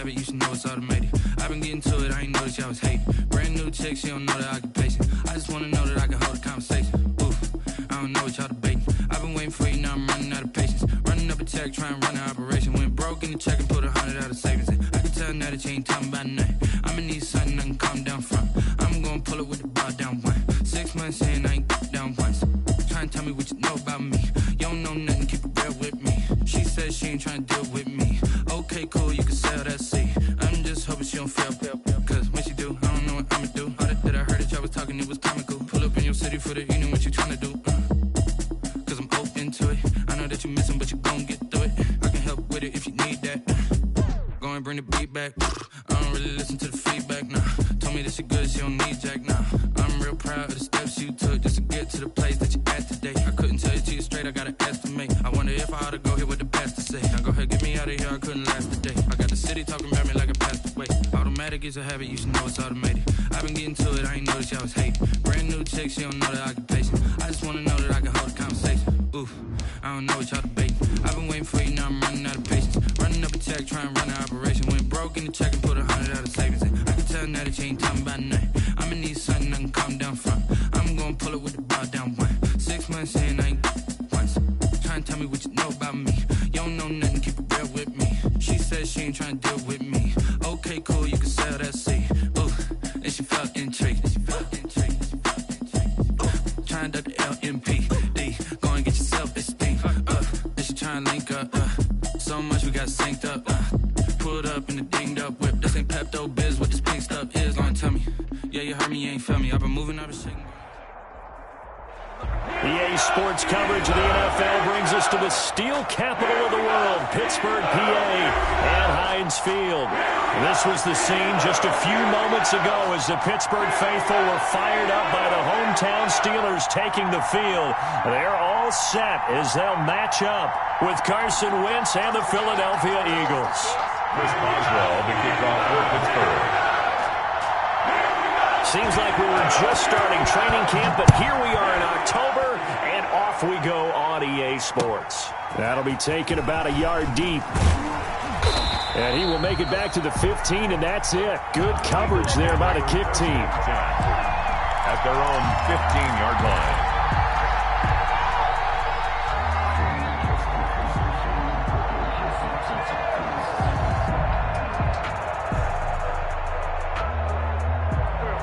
habit, you should know it's automated. I've been getting to it, I ain't noticed y'all was hating. Brand new chick, she don't know the occupation. I just wanna know that I can hold a conversation. Oof, I don't know what y'all debating. I've been waiting for you, now I'm running out of patience. Running up a check, trying to run an operation. Went broke in the check and put 100 out of savings in. I can tell now that you ain't talking about nothing. I'ma need something I can calm down from. I'm gonna pull it with the bar down one. 6 months in, I ain't down once. Trying to tell me what you know about me. You don't know nothing, keep it real with me. She said she ain't trying to deal with me. Okay, cool, you can sell that seat. I'm just hoping she don't fail. Cause when she do, I don't know what I'ma do. All that I heard that y'all was talking, it was comical. Pull up in your city for the evening, what you trying to do? Cause I'm open to it. I know that you missing, but you gon' get through it. I can help with it if you need that. Go and bring the beat back. I don't really listen to the feedback, nah. Told me that she good, she don't need jack, nah. I'm real proud of the steps you took just to get to the place that you at today. I couldn't tell you to you straight, I gotta estimate. I wonder if I ought to go here with the pastor say. Now go ahead, get me out of here, I couldn't last today. I got the city talking about me like I passed away. Automatic is a habit, you should know it's automated. I've been getting to it, I ain't noticed y'all was hating. Brand new chick, she don't know the occupation. I just wanna know that I can hold a conversation. Oof, I don't know what y'all debating. I've been waiting for you, now I'm running out of patience. Running up a check, trying to run an operation. Went broke in the check and put 100 out of savings in. I can tell now that you ain't talking about nothing. I'ma need something I can calm down from. I'm gonna pull it with the bar down one. 6 months in, I ain't once. Trying to tell me what you know about me. You don't know nothing, keep it real with me. She said she ain't trying to deal with me. Okay, cool, you can sell that seat. Ooh, and she felt intrigued. Trying to duck the LMPD. Go and get your self-esteem. And she trying to link up. So much we got synced up. Pulled up in the dinged up whip. This ain't Pepto-Biz, what this pink stuff is. Gonna tell me. Yeah, you heard me, you ain't felt me. I've been moving out of shit. EA Sports coverage of the NFL brings us to the steel capital of the world, Pittsburgh, PA, and Heinz Field. This was the scene just a few moments ago as the Pittsburgh faithful were fired up by the hometown Steelers taking the field. They're all set as they'll match up with Carson Wentz and the Philadelphia Eagles. Chris Boswell, the kickoff for Pittsburgh. Seems like we were just starting training camp, but here we are in October, and off we go on EA Sports. That'll be taken about a yard deep. And he will make it back to the 15, and that's it. Good coverage there by the kick team. At their own 15-yard line.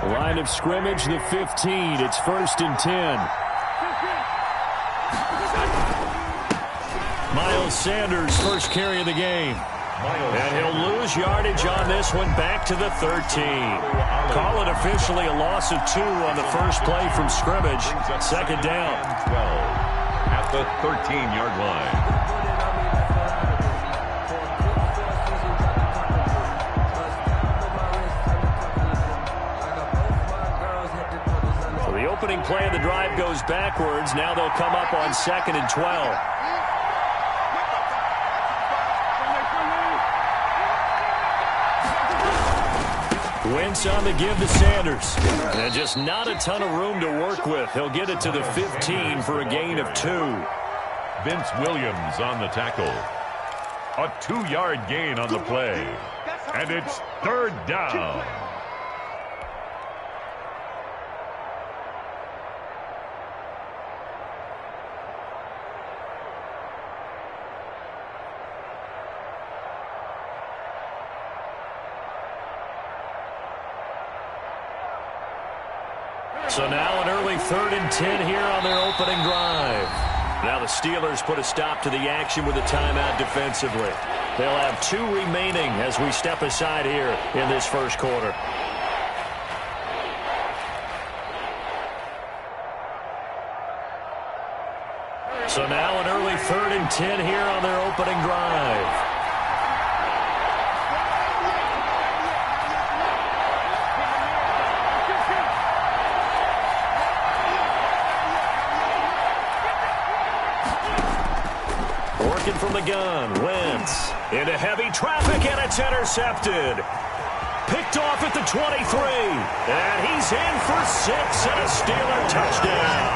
Line of scrimmage, the 15. It's 1st and 10. Miles Sanders, first carry of the game. And he'll lose yardage on this one, back to the 13. Call it officially a loss of 2 on the first play from scrimmage. Second down. 12 at the 13-yard line. Opening play of the drive goes backwards. Now they'll come up on 2nd and 12. Wentz on the give to Sanders. And just not a ton of room to work with. He'll get it to the 15 for a gain of 2. Vince Williams on the tackle. A 2-yard gain on the play. And it's 3rd down. So now an early 3rd and 10 here on their opening drive. Now the Steelers put a stop to the action with a timeout defensively. They'll have 2 remaining as we step aside here in this first quarter. So now an early 3rd and 10 here on their opening drive. From the gun, Wentz into heavy traffic, and it's intercepted. Picked off at the 23, and he's in for 6 and a Steeler touchdown.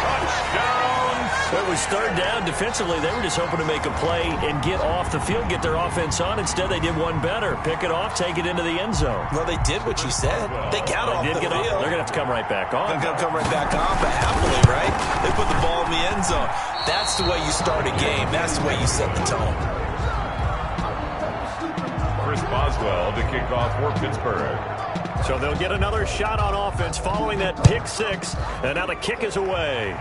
Touchdown, It was third down. Defensively, they were just hoping to make a play and get off the field, get their offense on. Instead, they did one better. Pick it off, take it into the end zone. Well, they did what you said. They got off the field. They're going to have to come right back on. They're going to come right back on, but happily, right? They put the ball in the end zone. That's the way you start a game. That's the way you set the tone. Chris Boswell to kick off for Pittsburgh. So they'll get another shot on offense following that pick six, and now the kick is away.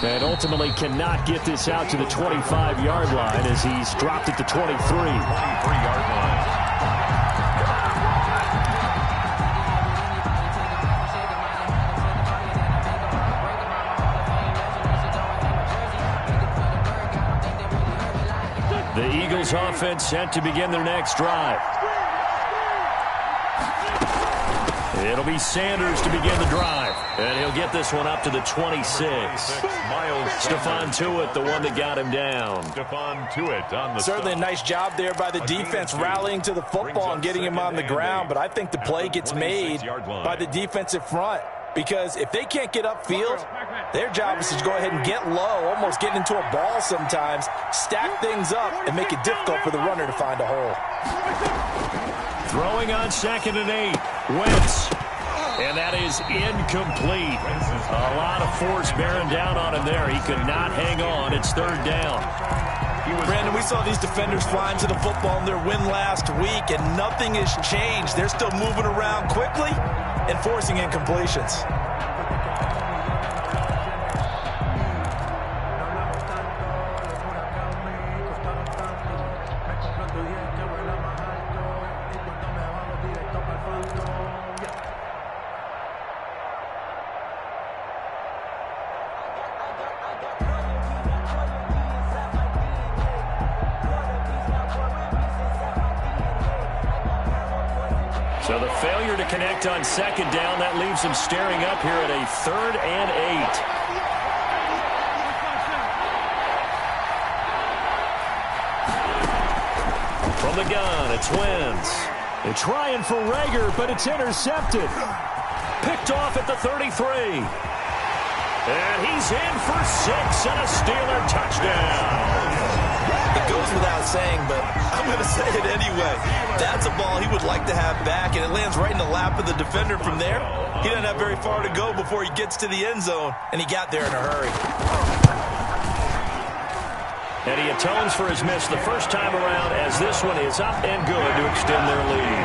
And ultimately cannot get this out to the 25-yard line as he's dropped at the 23. 23-yard line. The Eagles offense set to begin their next drive. It'll be Sanders to begin the drive. And he'll get this one up to the 26. Stephon Tuitt, the one that got him down. Stephon Tuitt on the Certainly a nice job there by the defense rallying to the football and getting him on the ground. But I think the play gets made by the defensive front. Because if they can't get upfield, their job is to go ahead and get low, almost getting into a ball sometimes, stack things up, and make it difficult for the runner to find a hole. Throwing on 2nd and 8. Wentz. And that is incomplete. A lot of force bearing down on him there. He could not hang on. It's third down. Brandon, we saw these defenders flying to the football in their win last week, and nothing has changed. They're still moving around quickly and forcing incompletions. So the failure to connect on 2nd down, that leaves them staring up here at a 3rd and 8. From the gun, it's Wentz. They're trying for Rager, but it's intercepted. Picked off at the 33. And he's in for 6 and a Steeler touchdown. It goes without saying, but I'm going to say it anyway. That's a ball he would like to have back, and it lands right in the lap of the defender from there. He doesn't have very far to go before he gets to the end zone, and he got there in a hurry. And he atones for his miss the first time around as this one is up and good to extend their lead.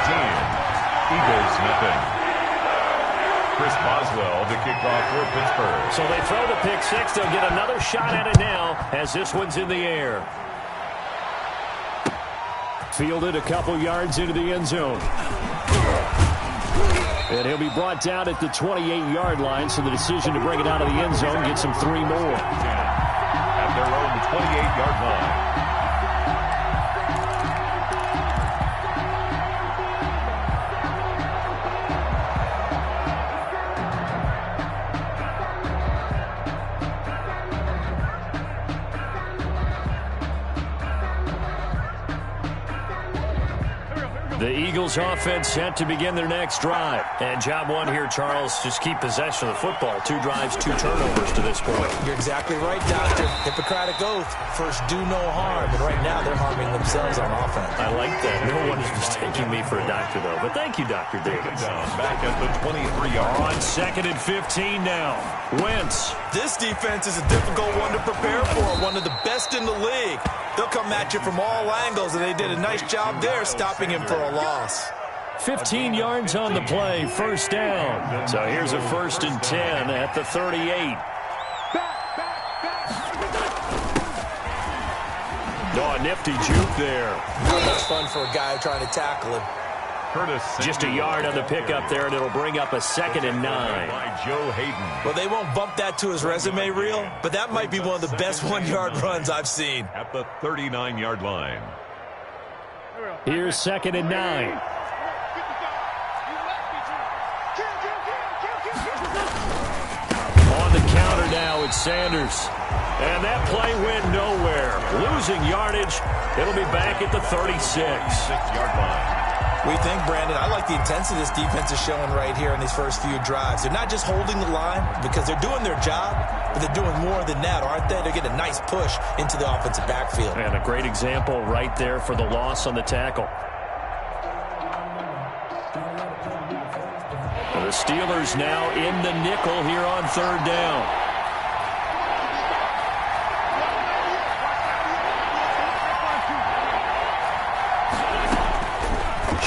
13. Eagles nothing. Chris Boswell to kick off for Pittsburgh. So they throw the pick six. They'll get another shot at it now as this one's in the air. Fielded a couple yards into the end zone. And he'll be brought down at the 28-yard line, so the decision to bring it out of the end zone gets him 3 more. At their own 28-yard line. The Eagles offense set to begin their next drive. And job one here, Charles, just keep possession of the football. 2 drives, 2 turnovers to this point. You're exactly right, Doctor. Hippocratic oath. First, do no harm. And right now, they're harming themselves on offense. I like that. No one is mistaking me for a doctor, though. But thank you, Dr. Davis. Back at the 23-yard line. On 2nd and 15 now. Wentz. This defense is a difficult one to prepare for. One of the best in the league. They'll come at you from all angles, and they did a nice job there stopping him for a loss. 15 yards on the play, first down. So here's a 1st and 10 at the 38. Oh, a nifty juke there. Not much fun for a guy trying to tackle him. Just a yard on the pickup there, and it'll bring up a 2nd and 9. By Joe Hayden. Well, they won't bump that to his resume reel, but that might be one of the best 1-yard runs I've seen. At the 39-yard line. Here's 2nd and 9. On the counter now, it's Sanders. And that play went nowhere. Losing yardage. It'll be back at the 36. 6-yard line. We think, Brandon, I like the intensity this defense is showing right here in these first few drives. They're not just holding the line because they're doing their job, but they're doing more than that, aren't they? They're getting a nice push into the offensive backfield. And a great example right there for the loss on the tackle. The Steelers now in the nickel here on third down.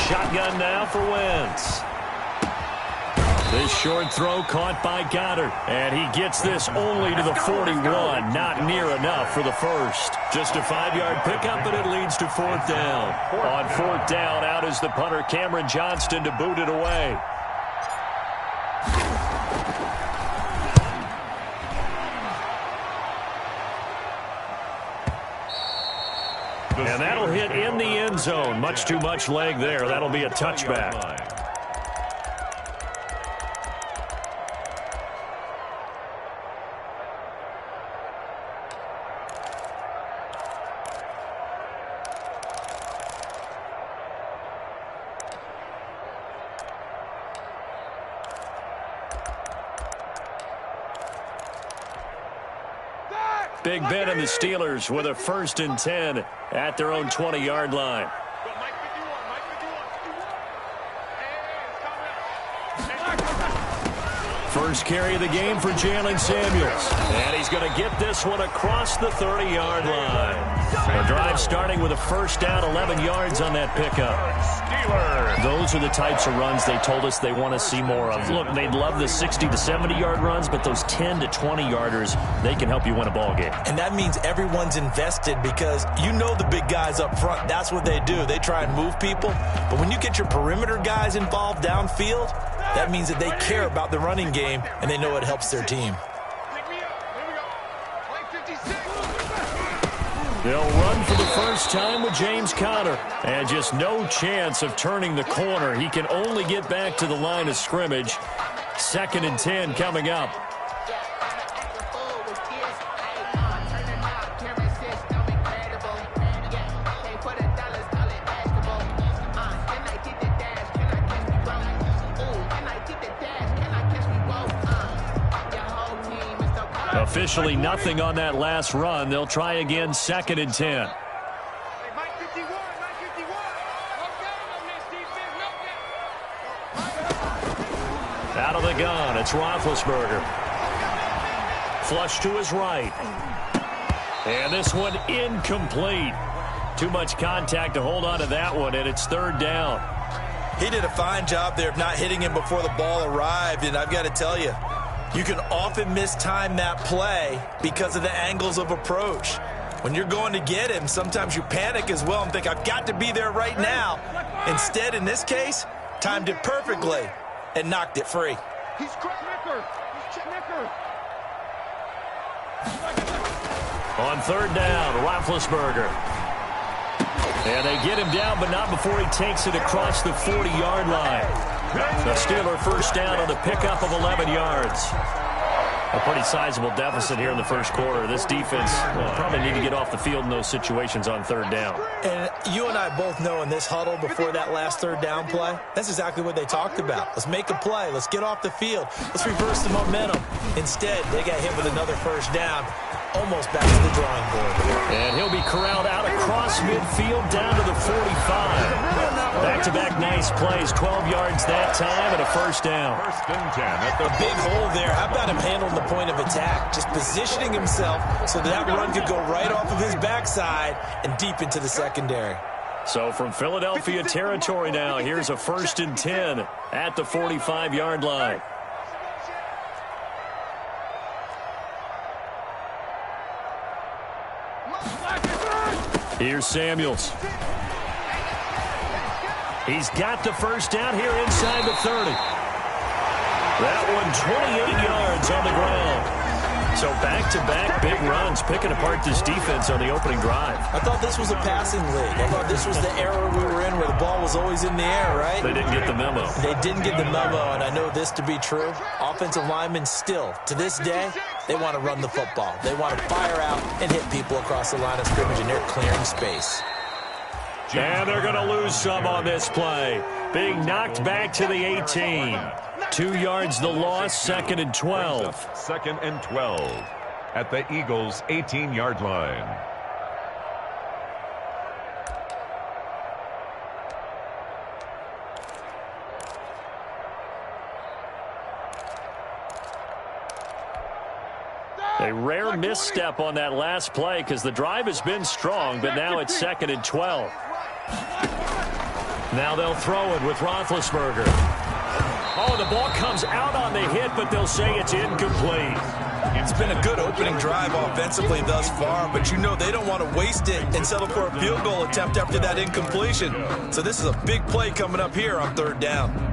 Shotgun now for Wentz. This short throw caught by Goddard. And he gets this only to the 41. Not near enough for the first. Just a 5-yard pickup, and it leads to fourth down. On fourth down, out is the punter, Cameron Johnston, to boot it away. And that'll hit in the end zone. Much too much leg there. That'll be a touchback. Big Ben and the Steelers with a 1st and 10 at their own 20-yard line. First carry of the game for Jalen Samuels. And he's going to get this one across the 30-yard line. The drive starting with a first down, 11 yards on that pickup. Those are the types of runs they told us they want to see more of. Look, they'd love the 60 to 70-yard runs, but those 10 to 20-yarders, they can help you win a ball game. And that means everyone's invested because you know the big guys up front. That's what they do. They try and move people. But when you get your perimeter guys involved downfield, that means that they care about the running game and they know it helps their team. They'll run for the first time with James Conner. And just no chance of turning the corner. He can only get back to the line of scrimmage. 2nd and 10 coming up. Officially nothing on that last run. They'll try again, 2nd and 10. Out of the gun, it's Roethlisberger. Flush to his right. And this one incomplete. Too much contact to hold on to that one, and it's 3rd down. He did a fine job there of not hitting him before the ball arrived, and I've got to tell you, you can often mistime that play because of the angles of approach. When you're going to get him, sometimes you panic as well and think, I've got to be there right now. Instead, in this case, timed it perfectly and knocked it free. On 3rd down, Roethlisberger. And they get him down, but not before he takes it across the 40-yard line. The Steeler first down on the pickup of 11 yards. A pretty sizable deficit here in the first quarter. This defense will probably need to get off the field in those situations on 3rd down. And you and I both know in this huddle before that last 3rd down play, that's exactly what they talked about. Let's make a play. Let's get off the field. Let's reverse the momentum. Instead, they got hit with another first down. Almost back to the drawing board. And he'll be corralled out across midfield down to the 45. Back-to-back nice plays, 12 yards that time and a first down. 1st and 10 at the a big hole there. How about him handling the point of attack? Just positioning himself so that run could go right off of his backside and deep into the secondary. So from Philadelphia territory now, here's a 1st and 10 at the 45-yard line. Here's Samuels. He's got the first down here inside the 30. That one 28 yards on the ground. So back-to-back big runs, picking apart this defense on the opening drive. I thought this was a passing league. I thought this was the era we were in where the ball was always in the air, right? They didn't get the memo. They didn't get the memo, and I know this to be true. Offensive linemen still, to this day, they want to run the football. They want to fire out and hit people across the line of scrimmage, and they're clearing space. And they're going to lose some on this play. Being knocked back to the 18. 2 yards the loss, 2nd and 12. 2nd and 12 at the Eagles' 18-yard line. A rare misstep on that last play because the drive has been strong, but now it's 2nd and 12. Now they'll throw it with Roethlisberger. Oh, the ball comes out on the hit, but they'll say it's incomplete. It's been a good opening drive offensively thus far, but you know they don't want to waste it and settle for a field goal attempt after that incompletion. So this is a big play coming up here on 3rd down.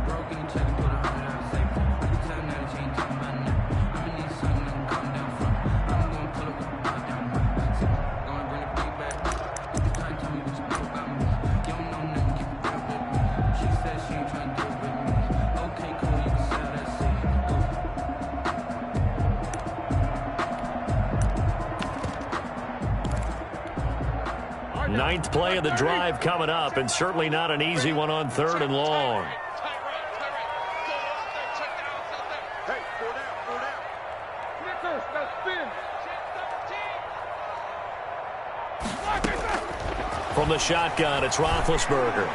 Ninth play of the drive coming up, and certainly not an easy one on 3rd and long. From the shotgun, it's Roethlisberger.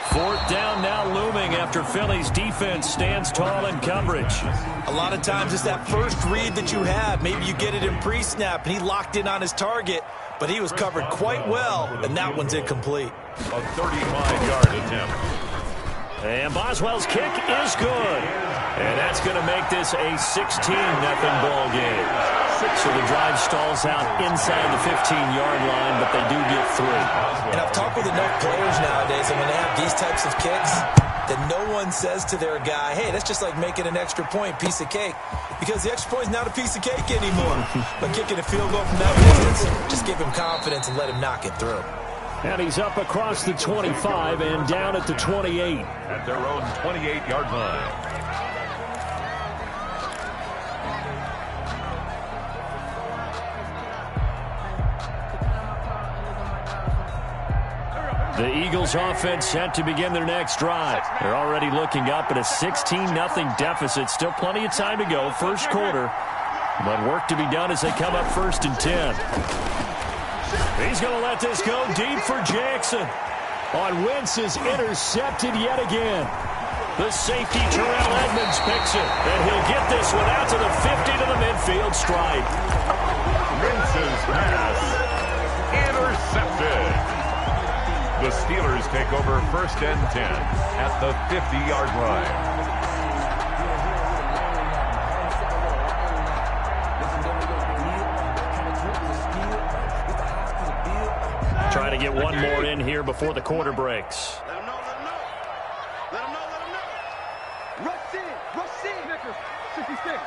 4th down now looming after Philly's defense stands tall in coverage. A lot of times it's that first read that you have. Maybe you get it in pre-snap, and he locked in on his target, but he was covered quite well, and that one's incomplete. A 35-yard attempt. And Boswell's kick is good. And that's going to make this a 16-0 ball game. So the drive stalls out inside the 15-yard line, but they do get 3. And I've talked with enough players nowadays, and when they have these types of kicks, that no one says to their guy, hey, that's just like making an extra point, piece of cake. Because the extra point is not a piece of cake anymore. But kicking a field goal from that distance, just give him confidence and let him knock it through. And he's up across the 25 and down at the 28. At their own 28-yard line. The Eagles offense set to begin their next drive. They're already looking up at a 16-0 deficit. Still plenty of time to go, first quarter. But work to be done as they come up 1st and 10. He's going to let this go deep for Jackson. On Wentz is intercepted yet again. The safety, Terrell Edmonds, picks it. And he'll get this one out to the 50 to the midfield stripe. Wentz's pass intercepted. The Steelers take over 1st and 10 at the 50-yard line. Trying to get one more in here before the quarter breaks. Let him know. Rush in. Snickers, 66.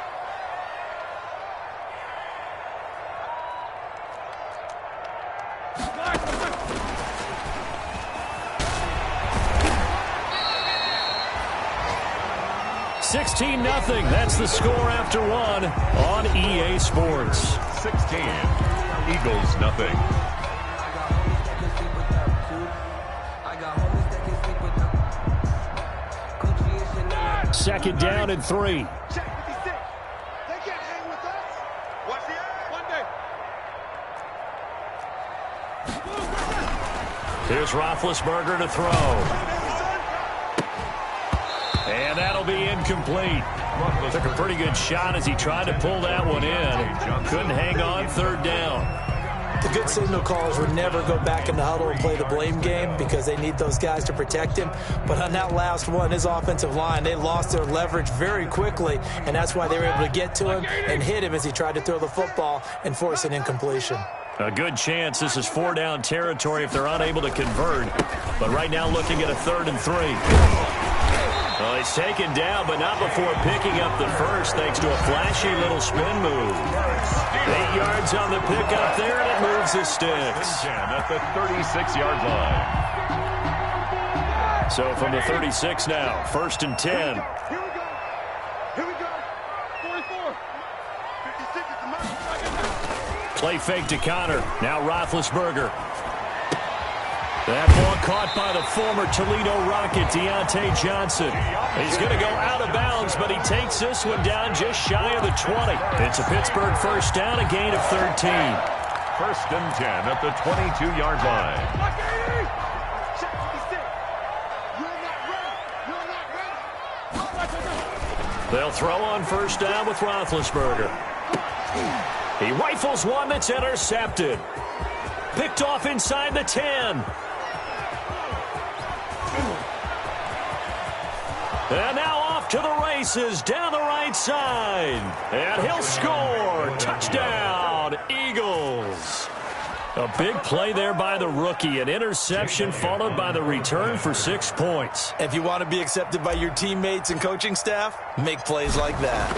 $16-0. That's the score after 1 on EA Sports. 16. Eagles nothing. Second down and 3. Here's Roethlisberger to throw. And that'll be incomplete. Took a pretty good shot as he tried to pull that one in. Couldn't hang on, 3rd down. The good signal callers would never go back in the huddle and play the blame game because they need those guys to protect him. But on that last one, his offensive line, they lost their leverage very quickly, and that's why they were able to get to him and hit him as he tried to throw the football and force an incompletion. A good chance this is 4-down territory if they're unable to convert. But right now looking at a 3rd and 3. Well, he's taken down, but not before picking up the first thanks to a flashy little spin move. 8 yards on the pickup there, and it moves the sticks. At the 36-yard line. So from the 36 now, 1st and 10. Here we go. 44. 56 is the mark. Play fake to Connor. Now Roethlisberger. That ball caught by the former Toledo Rocket, Deontay Johnson. He's going to go out of bounds, but he takes this one down just shy of the 20. It's a Pittsburgh first down, a gain of 13. First and 10 at the 22-yard line. They'll throw on first down with Roethlisberger. He rifles one that's intercepted. Picked off inside the 10. And now off to the races down the right side. And he'll score. Touchdown, Eagles. A big play there by the rookie. An interception followed by the return for 6 points. If you want to be accepted by your teammates and coaching staff, make plays like that.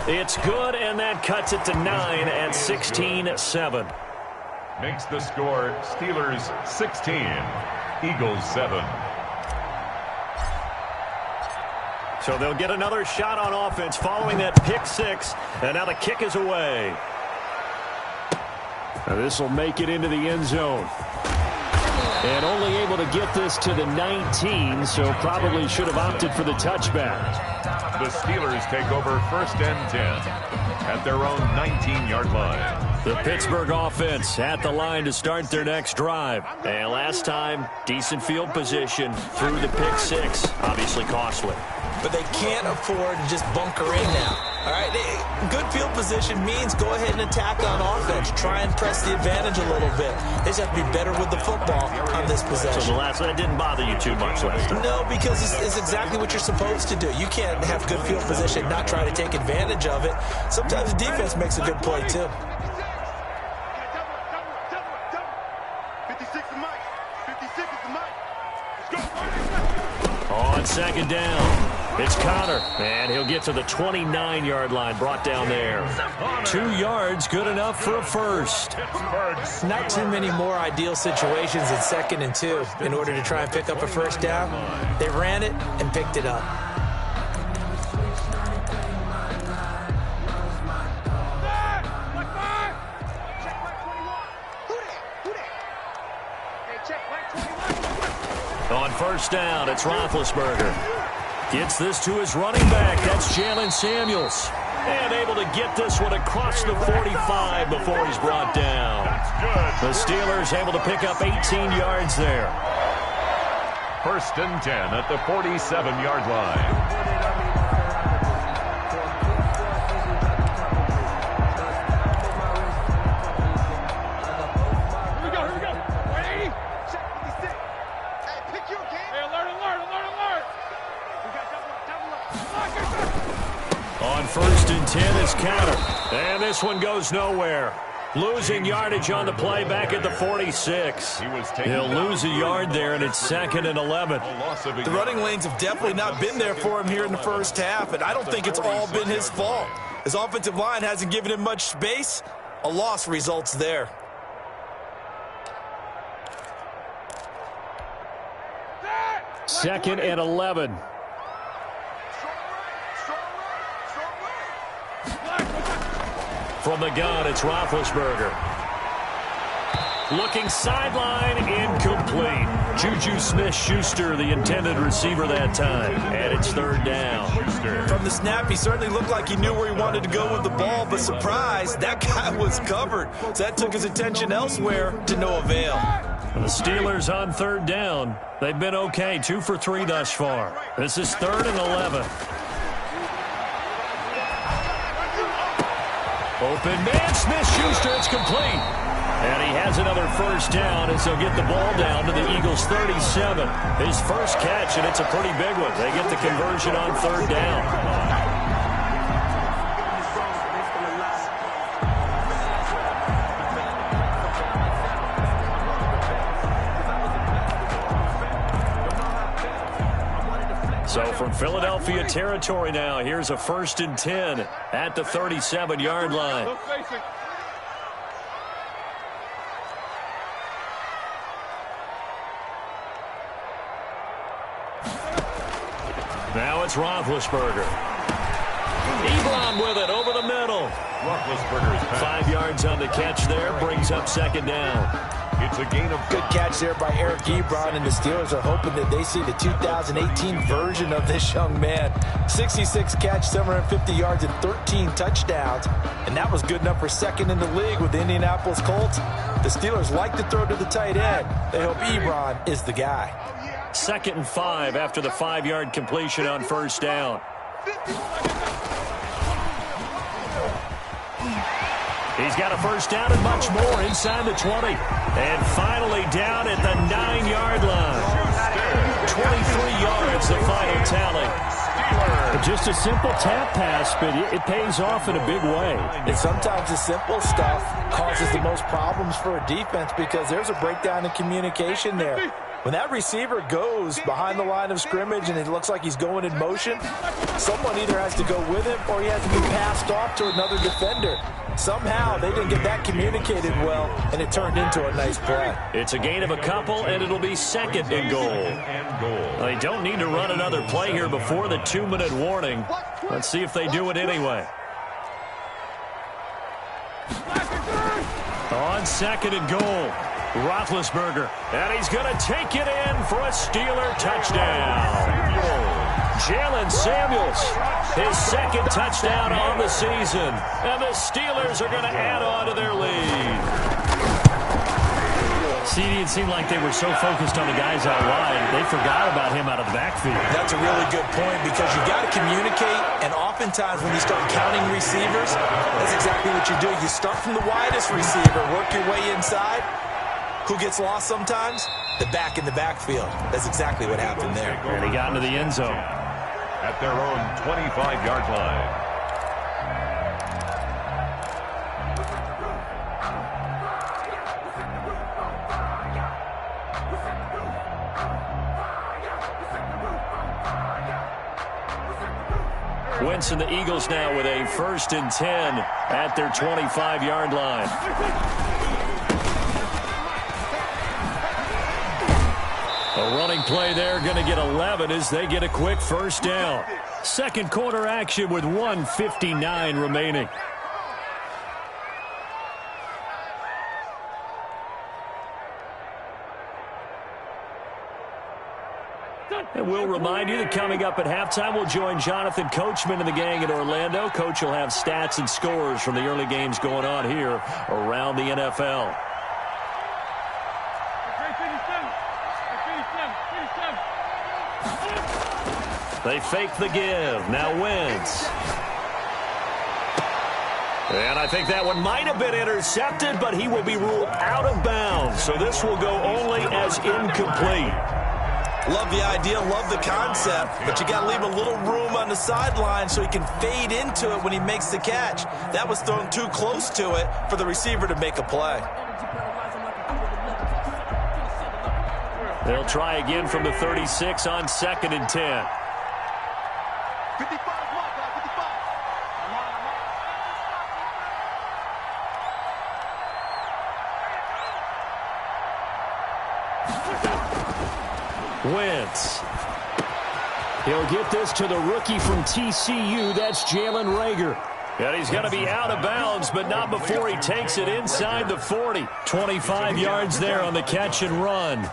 It's good, and that cuts it to 9 at 16-7. Makes the score Steelers 16, Eagles 7. So they'll get another shot on offense following that pick 6, and now the kick is away. This will make it into the end zone. And only able to get this to the 19, so probably should have opted for the touchback. The Steelers take over first and 10 at their own 19-yard line. The Pittsburgh offense at the line to start their next drive. And last time, decent field position through the pick 6. Obviously costly. But they can't afford to just bunker in now. All right, good field position means go ahead and attack on offense. Try and press the advantage a little bit. They just have to be better with the football on this possession. So that didn't bother you too much last time? No, because it's exactly what you're supposed to do. You can't have good field position, not try to take advantage of it. Sometimes the defense makes a good play, too. 56 is Mike. 56 is Mike. Let's go. On second down, it's Connor, and he'll get to the 29-yard line, brought down there. 2 yards, good enough for a first. Not too many more ideal situations in 2nd and 2 in order to try and pick up a first down. They ran it and picked it up. On first down, it's Roethlisberger. Gets this to his running back. That's Jalen Samuels. And able to get this one across the 45 before he's brought down. The Steelers able to pick up 18 yards there. First and 10 at the 47-yard line. On first and 10 is Connor. And this one goes nowhere. Losing yardage on the play back at the 46. He'll lose a yard there, and it's 2nd and 11. The running lanes have definitely not been there for him here in the first half, and I don't think it's all been his fault. His offensive line hasn't given him much space. A loss results there. Second and 11. From the gun, it's Roethlisberger. Looking sideline, incomplete. Juju Smith-Schuster, the intended receiver that time. And it's 3rd down. From the snap, he certainly looked like he knew where he wanted to go with the ball, but surprise, that guy was covered. So that took his attention elsewhere to no avail. The Steelers on 3rd down. They've been okay, 2 for 3 thus far. This is 3rd and 11. Open man, Smith-Schuster, it's complete. And he has another first down as they'll get the ball down to the Eagles' 37. His first catch, and it's a pretty big one. They get the conversion on 3rd down. So from Philadelphia territory now, here's a 1st and 10 at the 37-yard line. Now it's Roethlisberger. Ebron with it over the middle. 5 yards on the catch there, brings up 2nd down. It's a gain of Good catch there by Eric Ebron, and the Steelers are hoping that they see the 2018 version of this young man. 66 catch, 750 yards, and 13 touchdowns. And that was good enough for second in the league with the Indianapolis Colts. The Steelers like to throw to the tight end. They hope Ebron is the guy. 2nd and 5 after the 5-yard completion on first down. He's got a first down and much more inside the 20. And finally down at the 9-yard line. 23 yards, the final tally. Just a simple tap pass, but it pays off in a big way. And sometimes the simple stuff causes the most problems for a defense because there's a breakdown in communication there. When that receiver goes behind the line of scrimmage and it looks like he's going in motion, someone either has to go with him or he has to be passed off to another defender. Somehow they didn't get that communicated well, and it turned into a nice play. It's a gain of a couple, and it'll be 2nd and goal. They don't need to run another play here before the 2-minute warning. Let's see if they do it anyway. On 2nd and goal, Roethlisberger, and he's going to take it in for a Steeler touchdown. Jalen Samuels, his 2nd touchdown on the season, and the Steelers are going to add on to their lead. CD, it seemed like they were so focused on the guys out wide, they forgot about him out of the backfield. That's a really good point because you got to communicate, and oftentimes when you start counting receivers, that's exactly what you do. You start from the widest receiver, work your way inside. Who gets lost sometimes? The back in the backfield. That's exactly what happened there. And he got into the end zone. At their own 25-yard line. Wentz and the Eagles now with a 1st and 10 at their 25-yard line. A running play there, going to get 11 as they get a quick first down. 2nd quarter action with 1:59 remaining. And we'll remind you that coming up at halftime, we'll join Jonathan Coachman and the gang in Orlando. Coach will have stats and scores from the early games going on here around the NFL. They fake the give. Now Wentz. And I think that one might have been intercepted, but he will be ruled out of bounds. So this will go only as incomplete. Love the idea, love the concept, but you got to leave a little room on the sideline so he can fade into it when he makes the catch. That was thrown too close to it for the receiver to make a play. They'll try again from the 36 on 2nd and 10. 55, 55. Wentz. He'll get this to the rookie from TCU. That's Jalen Reagor. And he's going to be out of bounds, but not before he takes it inside the 40. 25 yards there on the catch and run.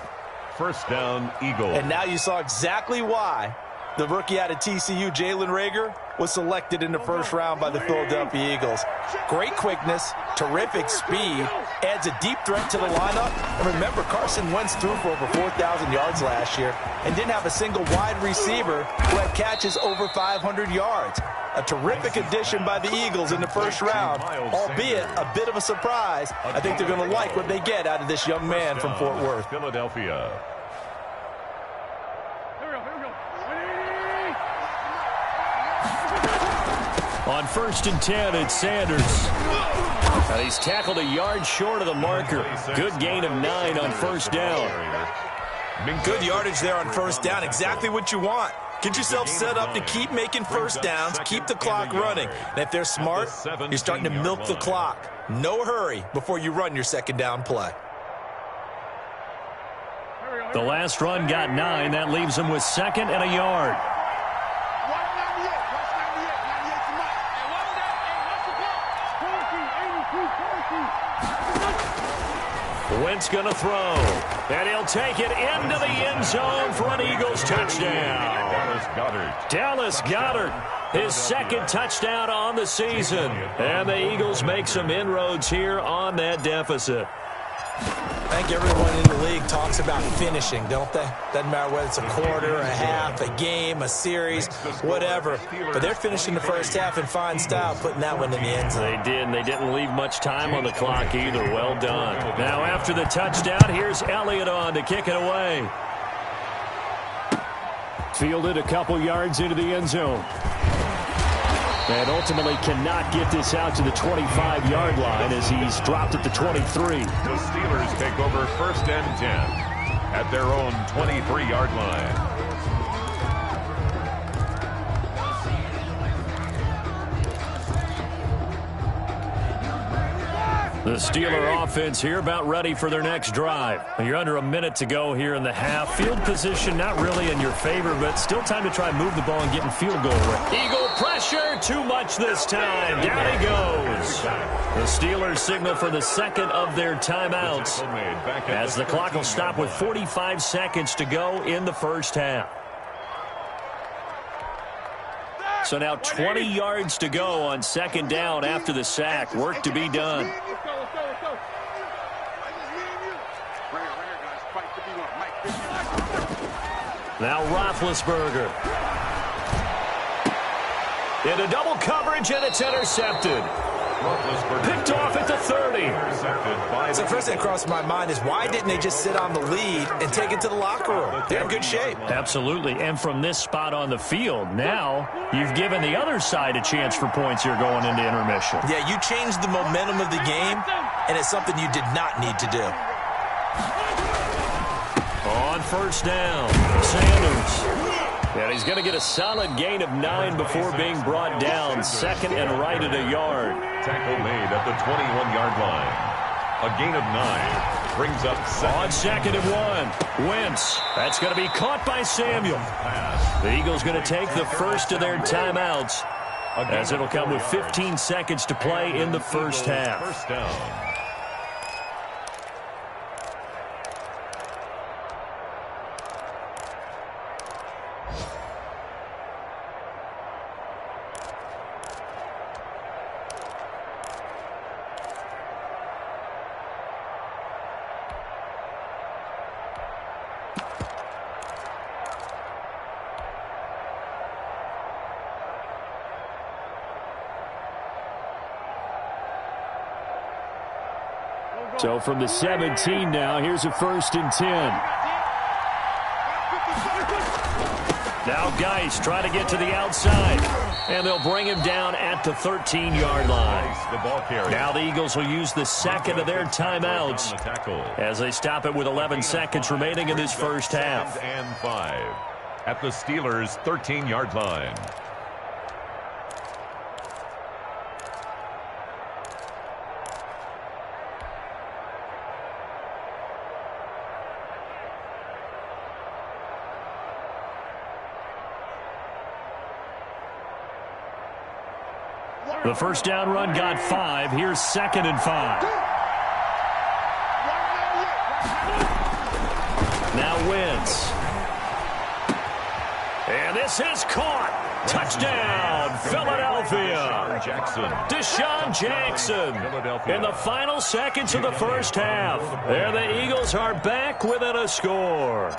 First down, Eagles. And now you saw exactly why the rookie out of TCU, Jalen Reagor, was selected in the 1st round by the Philadelphia Eagles. Great quickness, terrific speed, adds a deep threat to the lineup. And remember, Carson Wentz threw for over 4,000 yards last year and didn't have a single wide receiver who had catches over 500 yards. A terrific addition by the Eagles in the 1st round, albeit a bit of a surprise. I think they're going to like what they get out of this young man from Fort Worth. Philadelphia. On 1st and 10, it's Sanders. Now he's tackled a yard short of the marker. Good gain of 9 on 1st down. Good yardage there on 1st down. Exactly what you want. Get yourself set up to keep making 1st downs, keep the clock running. And if they're smart, you're starting to milk the clock. No hurry before you run your 2nd down play. The last run got 9. That leaves him with 2nd and a yard. Wentz going to throw. And he'll take it into the end zone for an Eagles touchdown. Dallas Goedert, his second touchdown on the season. And the Eagles make some inroads here on that deficit. I think everyone in the league talks about finishing, don't they? Doesn't matter whether it's a quarter, a half, a game, a series, whatever. But they're finishing the first half in fine style, putting that one in the end zone. They did, and they didn't leave much time on the clock either. Well done. Now after the touchdown, here's Elliott on to kick it away. Fielded a couple yards into the end zone. And ultimately cannot get this out to the 25-yard line as he's dropped at the 23. The Steelers take over 1st and 10 at their own 23-yard line. The Steeler offense here about ready for their next drive. You're under a minute to go here in the half. Field position not really in your favor, but still time to try and move the ball and get in field goal range. Eagle pressure, too much this time. Down he goes. The Steelers signal for the second of their timeouts as the clock will stop with 45 seconds to go in the first half. So now 20 yards to go on second down after the sack. Work to be done. Now Roethlisberger. Into double coverage, and it's intercepted. Picked off at the 30. So first thing that crossed my mind is why didn't they just sit on the lead and take it to the locker room? They're in good shape. Absolutely, and from this spot on the field, now you've given the other side a chance for points here going into intermission. Yeah, you changed the momentum of the game, and it's something you did not need to do. On first down, Sanders. And he's going to get a solid gain of 9 before being brought down. Second and right at a yard. Tackle made at the 21-yard line. A gain of 9 brings up second. On second and 1, Wentz. That's going to be caught by Samuel. The Eagles going to take the first of their timeouts as it'll come with 15 seconds to play in the first half. First down. So from the 17 now, here's a 1st and 10. Now Geis trying to get to the outside. And they'll bring him down at the 13-yard line. Now the Eagles will use the second of their timeouts as they stop it with 11 seconds remaining in this first half. 2nd and 5 at the Steelers' 13-yard line. The first down run got 5. Here's 2nd and 5. Now Wentz. And this is caught. Touchdown, Philadelphia. Deshaun Jackson in the final seconds of the first half. There the Eagles are back within a score.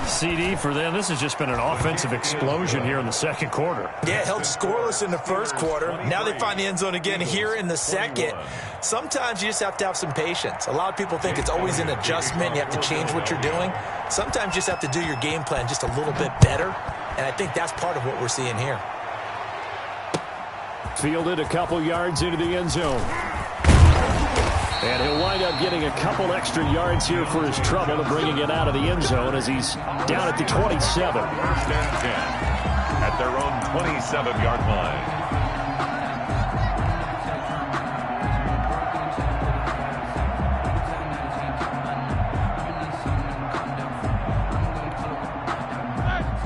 CD for them. This has just been an offensive explosion here in the second quarter. Yeah, held scoreless in the first quarter. Now they find the end zone again here in the second. Sometimes you just have to have some patience. A lot of people think it's always an adjustment. You have to change what you're doing. Sometimes you just have to do your game plan just a little bit better. And I think that's part of what we're seeing here. Fielded a couple yards into the end zone. And he'll wind up getting a couple extra yards here for his trouble and bringing it out of the end zone as he's down at the 27. 1st and 10 at their own 27-yard line.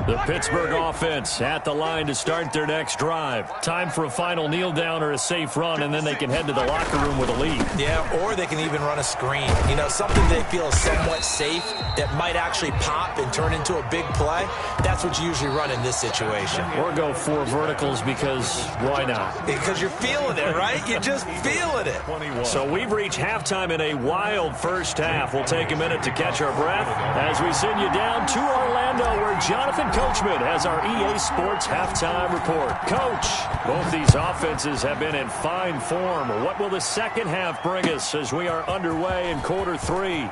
The Pittsburgh offense at the line to start their next drive. Time for a final kneel down or a safe run, and then they can head to the locker room with a lead. Yeah, or they can even run a screen. You know, something they feel is somewhat safe that might actually pop and turn into a big play. That's what you usually run in this situation. Or go 4 verticals because why not? Because you're feeling it, right? You're just feeling it. So we've reached halftime in a wild first half. We'll take a minute to catch our breath as we send you down to Orlando, where Jonathan Coachman has our EA Sports halftime report. Coach, both these offenses have been in fine form. What will the second half bring us as we are underway in quarter 3?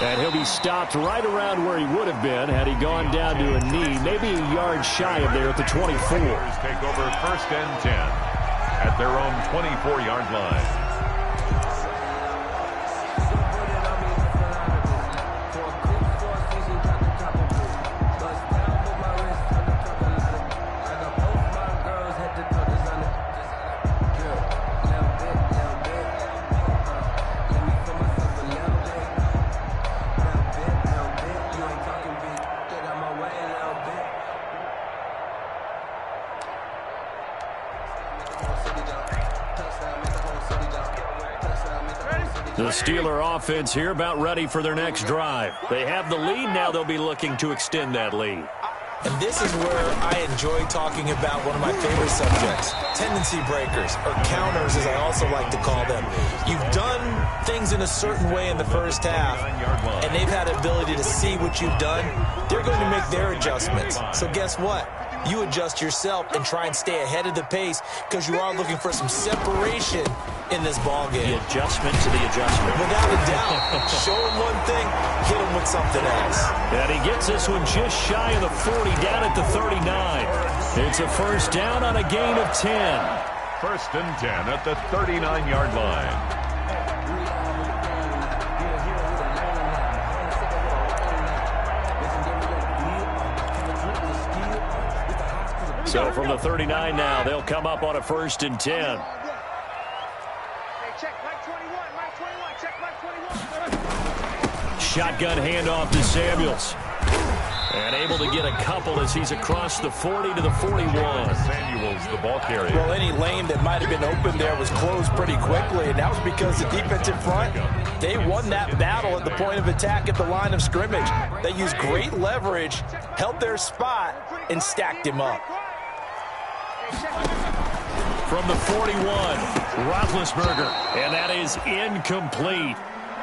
And he'll be stopped right around where he would have been had he gone down to a knee, maybe a yard shy of there at the 24. Take over 1st and 10 at their own 24-yard line. The Steeler offense here about ready for their next drive. They have the lead. Now they'll be looking to extend that lead. And this is where I enjoy talking about one of my favorite subjects, tendency breakers, or counters as I also like to call them. You've done things in a certain way in the first half, and they've had the ability to see what you've done. They're going to make their adjustments. So guess what? You adjust yourself and try and stay ahead of the pace because you are looking for some separation in this ball game. The adjustment to the adjustment. Without a doubt. Show him one thing, hit him with something else. And he gets this one just shy of the 40, down at the 39. It's a first down on a gain of 10. 1st and 10 at the 39-yard line. So from the 39 now, they'll come up on a 1st and 10. Shotgun handoff to Samuels. And able to get a couple as he's across the 40 to the 41. Samuels, the ball carrier. Well, any lane that might have been open there was closed pretty quickly, and that was because the defensive front, they won that battle at the point of attack at the line of scrimmage. They used great leverage, held their spot, and stacked him up. From the 41, Roethlisberger, and that is incomplete.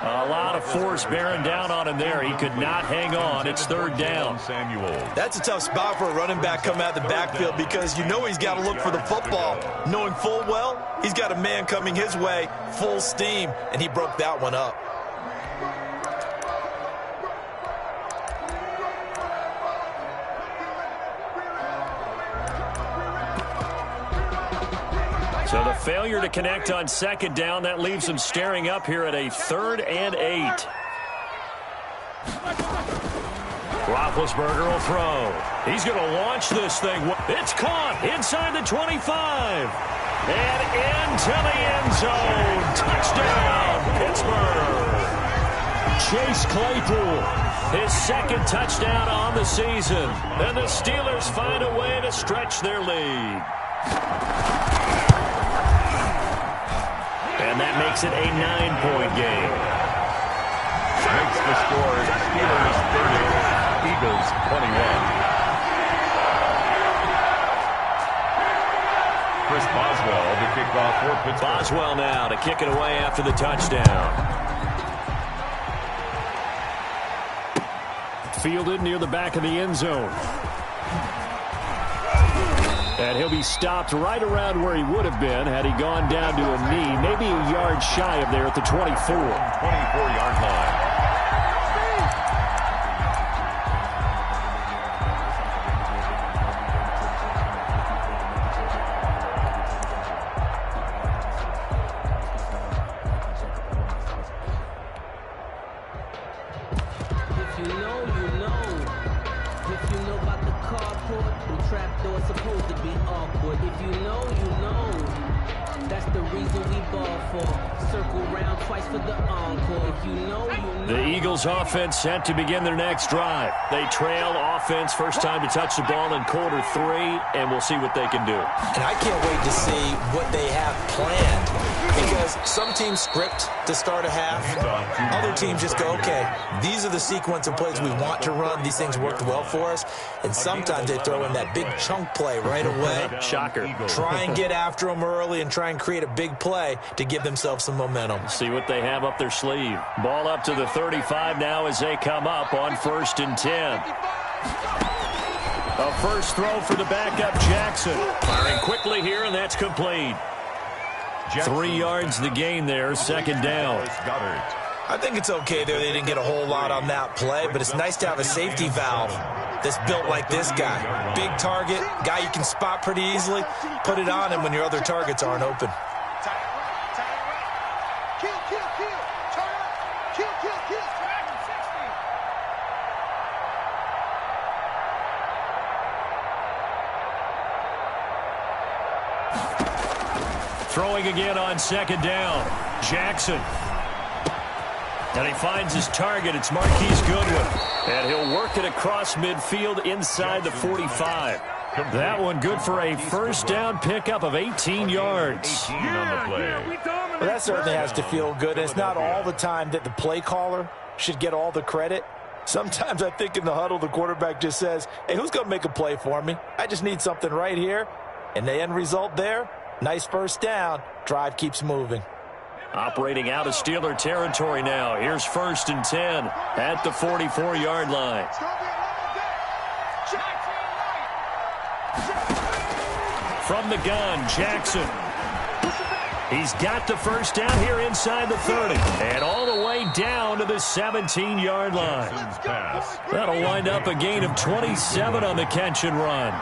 A lot of force bearing down on him there. He could not hang on. It's 3rd down. That's a tough spot for a running back coming out of the backfield because you know he's got to look for the football, knowing full well he's got a man coming his way, full steam, and he broke that one up. So the failure to connect on 2nd down, that leaves them staring up here at a 3rd and 8. Roethlisberger will throw. He's going to launch this thing. It's caught inside the 25. And into the end zone. Touchdown, Pittsburgh. Chase Claypool, his 2nd touchdown on the season. And the Steelers find a way to stretch their lead. And that makes it a 9-point game. Makes the score Steelers 30, Eagles 21. Chris Boswell to kick off for Pittsburgh. Boswell now to kick it away after the touchdown. Fielded near the back of the end zone. And he'll be stopped right around where he would have been had he gone down to a knee, maybe a yard shy of there at the 24. 24-yard line. That's the reason we ball for. Circle round twice for the encore. If you know, you know. The Eagles offense set to begin their next drive. They trail offense, first time to touch the ball in quarter 3, and we'll see what they can do. And I can't wait to see what they have planned, because some teams script to start a half. Other teams just go, okay, these are the sequence of plays we want to run. These things worked well for us. And sometimes they throw in that big chunk play right away. Shocker. Try and get after them early and try and create a big play to give themselves some momentum. See what they have up their sleeve. Ball up to the 35 now as they come up on 1st and 10. A first throw for the backup Jackson. Firing quickly here, and that's complete. 3 yards the gain there, 2nd down. I think it's okay there. They didn't get a whole lot on that play, but it's nice to have a safety valve that's built like this guy. Big target, guy you can spot pretty easily. Put it on him when your other targets aren't open. Throwing again on 2nd down. Jackson. And he finds his target. It's Marquise Goodwin. And he'll work it across midfield inside the 45. That one good for a first down pickup of 18 yards. Well, that certainly has to feel good. And it's not all the time that the play caller should get all the credit. Sometimes I think in the huddle, the quarterback just says, hey, who's going to make a play for me? I just need something right here. And the end result there, nice first down. Drive keeps moving. Operating out of Steeler territory now. Here's 1st and 10 at the 44-yard line. From the gun, Jackson. He's got the first down here inside the 30. And all the way down to the 17-yard line. That'll wind up a gain of 27 on the catch and run.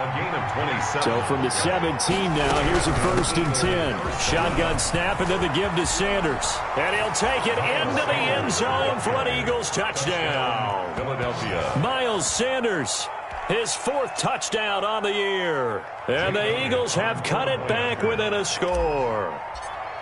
So from the 17 now, here's a 1st and 10. Shotgun snap and then the give to Sanders. And he'll take it into the end zone for an Eagles touchdown. Philadelphia. Miles Sanders, his 4th touchdown on the year. And the Eagles have cut it back within a score.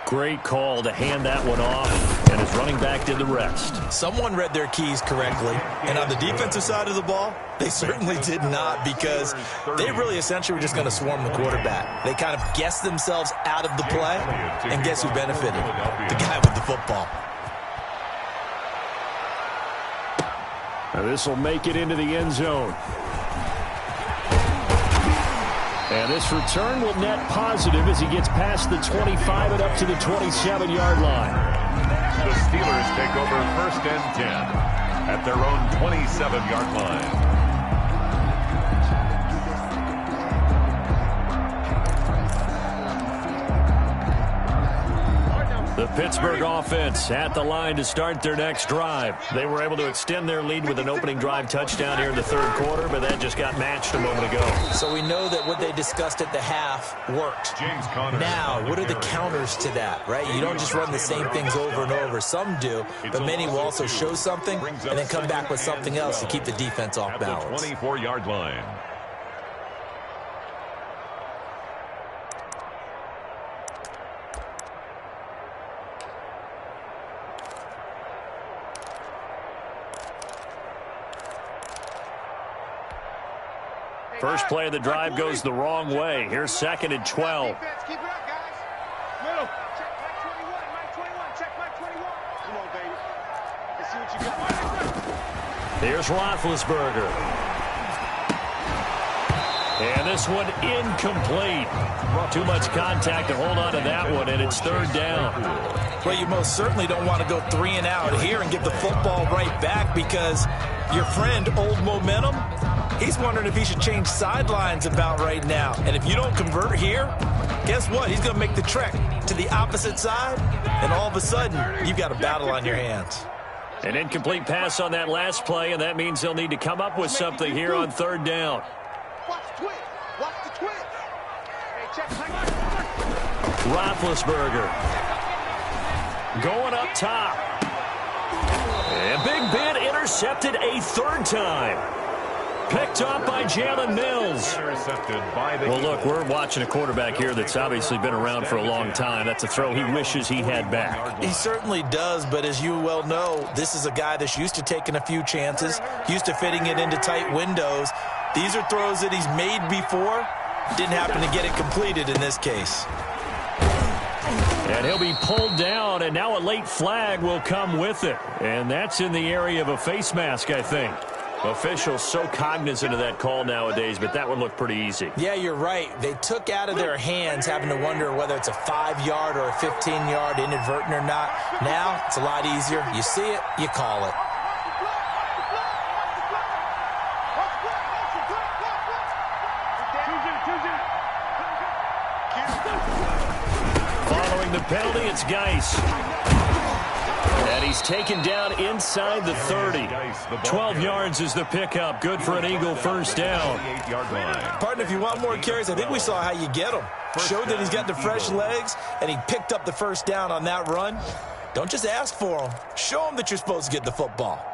Great call to hand that one off, and his running back did the rest. Someone read their keys correctly, and on the defensive side of the ball, they certainly did not, because they really essentially were just going to swarm the quarterback. They kind of guessed themselves out of the play, and guess who benefited? The guy with the football. Now this will make it into the end zone. And this return will net positive as he gets past the 25 and up to the 27-yard line. The Steelers take over 1st and 10 at their own 27-yard line. The Pittsburgh offense at the line to start their next drive. They were able to extend their lead with an opening drive touchdown here in the 3rd quarter, but that just got matched a moment ago. So we know that what they discussed at the half worked. Now, what are the counters to that, right? You don't just run the same things over and over. Some do, but many will also show something and then come back with something else to keep the defense off balance. 24-yard line. First play of the drive goes the wrong way. Here's 2nd and 12. Keep it up, guys. Middle. Check Mike 21. Check Mike 21. Come on, baby. Let's see what you got. Here's Roethlisberger. And this one incomplete. Too much contact to hold on to that one, and it's 3rd down. Well, you most certainly don't want to go 3 and out here and give the football right back, because your friend, Old Momentum, he's wondering if he should change sidelines about right now. And if you don't convert here, guess what? He's going to make the trek to the opposite side, and all of a sudden, you've got a battle on your hands. An incomplete pass on that last play, and that means they'll need to come up with something here on 3rd down. Watch the twist. Watch the twist. Hey, check Mike. Roethlisberger going up top. And Big Ben intercepted a 3rd time. picked off by Jalen Mills. Well, look, we're watching a quarterback here that's obviously been around for a long time. That's a throw he wishes he had back. He certainly does, but as you well know, this is a guy that's used to taking a few chances, used to fitting it into tight windows. These are throws that he's made before. Didn't happen to get it completed in this case. And he'll be pulled down, and now a late flag will come with it. And that's in the area of a face mask, I think. Officials so cognizant of that call nowadays, but that would look pretty easy. Yeah, you're right. They took out of their hands having to wonder whether it's a 5-yard or a 15-yard inadvertent or not. Now, it's a lot easier. You see it, you call it. Following the penalty, it's Geis. And he's taken down inside the 30. 12 yards is the pickup. Good for an Eagle first down. Partner, if you want more carries, I think we saw how you get them. Showed that he's got the fresh legs, and he picked up the first down on that run. Don't just ask for them. Show them that you're supposed to get the football.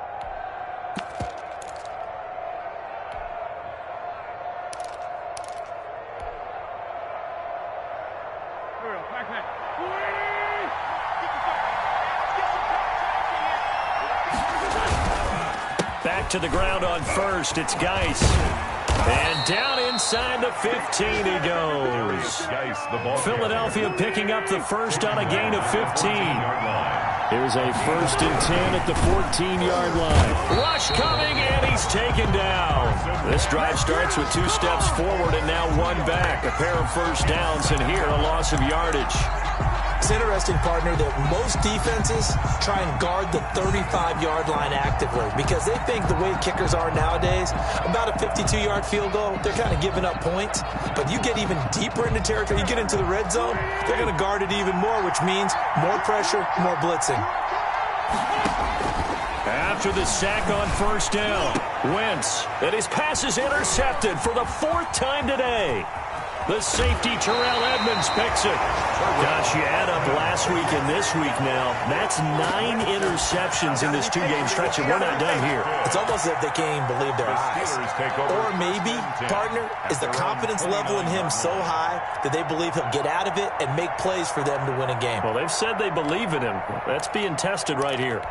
Back to the ground on first. It's Geis. And down inside the 15 he goes. Philadelphia picking up the first on a gain of 15. Here's a 1st and 10 at the 14-yard line. Rush coming, and he's taken down. This drive starts with 2 steps forward and now 1 back. A pair of first downs, and here a loss of yardage. It's interesting, partner, that most defenses try and guard the 35-yard line actively because they think the way kickers are nowadays, about a 52-yard field goal, they're kind of giving up points. But you get even deeper into territory, you get into the red zone, they're going to guard it even more, which means more pressure, more blitzing. After the sack on first down, Wentz, and his pass is intercepted for the 4th time today. The safety, Terrell Edmonds, picks it. Gosh, you add up last week and this week now. That's 9 interceptions in this 2-game stretch, and we're not done here. It's almost as if they can't even believe their eyes. Or maybe, partner, is the confidence level in him so high that they believe he'll get out of it and make plays for them to win a game. Well, they've said they believe in him. That's being tested right here.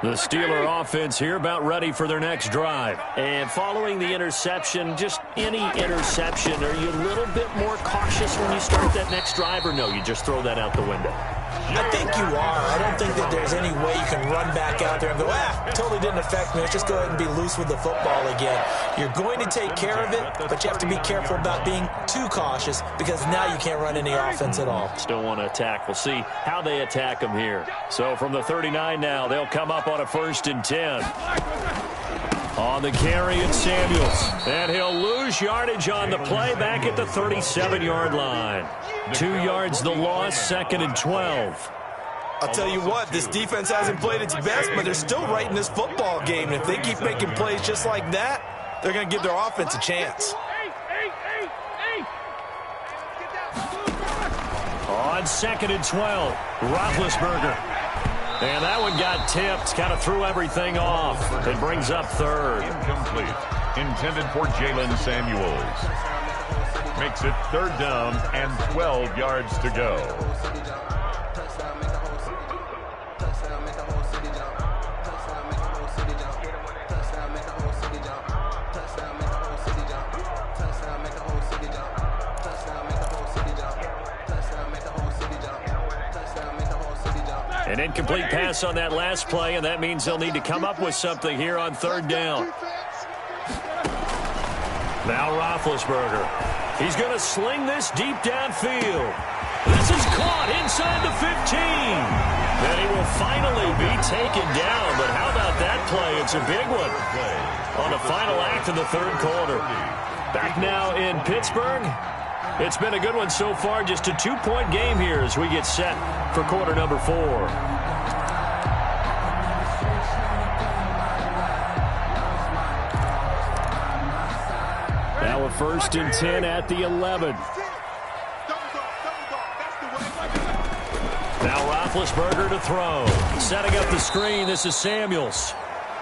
The Steeler offense here about ready for their next drive. And following the interception, just any interception, are you a little bit more cautious when you start that next drive, or no, you just throw that out the window? I think you are. I don't think that there's any way you can run back out there and go, totally didn't affect me. Let's just go ahead and be loose with the football again. You're going to take care of it, but you have to be careful about being too cautious because now you can't run any offense at all. Still want to attack. We'll see how they attack them here. So from the 39 now, they'll come up on a 1st and 10. On the carry, it's Samuels. And he'll lose yardage on the play back at the 37-yard line. 2 yards the loss, 2nd and 12. I'll tell you what, this defense hasn't played its best, but they're still right in this football game. And if they keep making plays just like that, they're going to give their offense a chance. On 2nd and 12, Roethlisberger. And that one got tipped, kind of threw everything off. It brings up 3rd. Incomplete. Intended for Jalen Samuels. Makes it 3rd down and 12 yards to go. An incomplete pass on that last play, and that means they'll need to come up with something here on 3rd down. Now Roethlisberger. He's going to sling this deep downfield. This is caught inside the 15. Then he will finally be taken down, but how about that play? It's a big one on the final act of the 3rd quarter. Back now in Pittsburgh. It's been a good one so far, just a 2-point game here as we get set for quarter number 4. Now a 1st and 10 at the 11. Now Roethlisberger to throw. Setting up the screen, this is Samuels.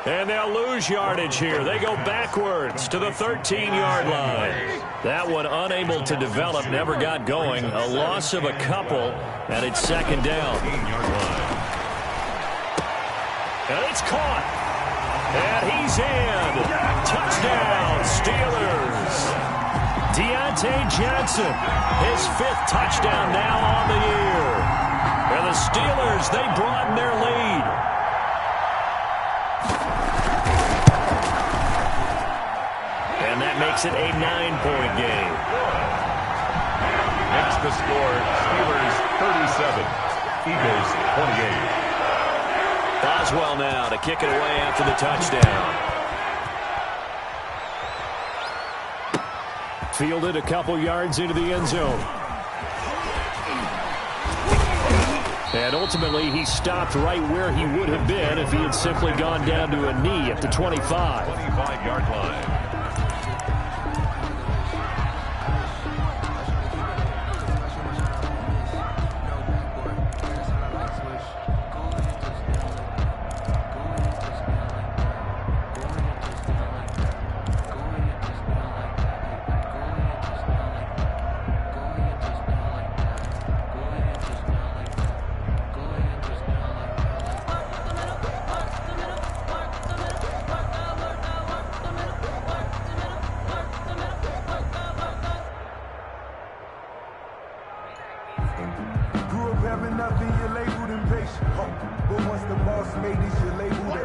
And they'll lose yardage here. They go backwards to the 13-yard line. That one unable to develop, never got going. A loss of a couple, and it's second down. And it's caught. And he's in. Touchdown, Steelers. Deontay Johnson, his 5th touchdown now on the year. And the Steelers, they broaden their lead. And that makes it a 9-point game. Next the score, Steelers 37, Eagles 28. Boswell now to kick it away after the touchdown. Fielded a couple yards into the end zone. And ultimately, he stopped right where he would have been if he had simply gone down to a knee at the 25. 25-yard line.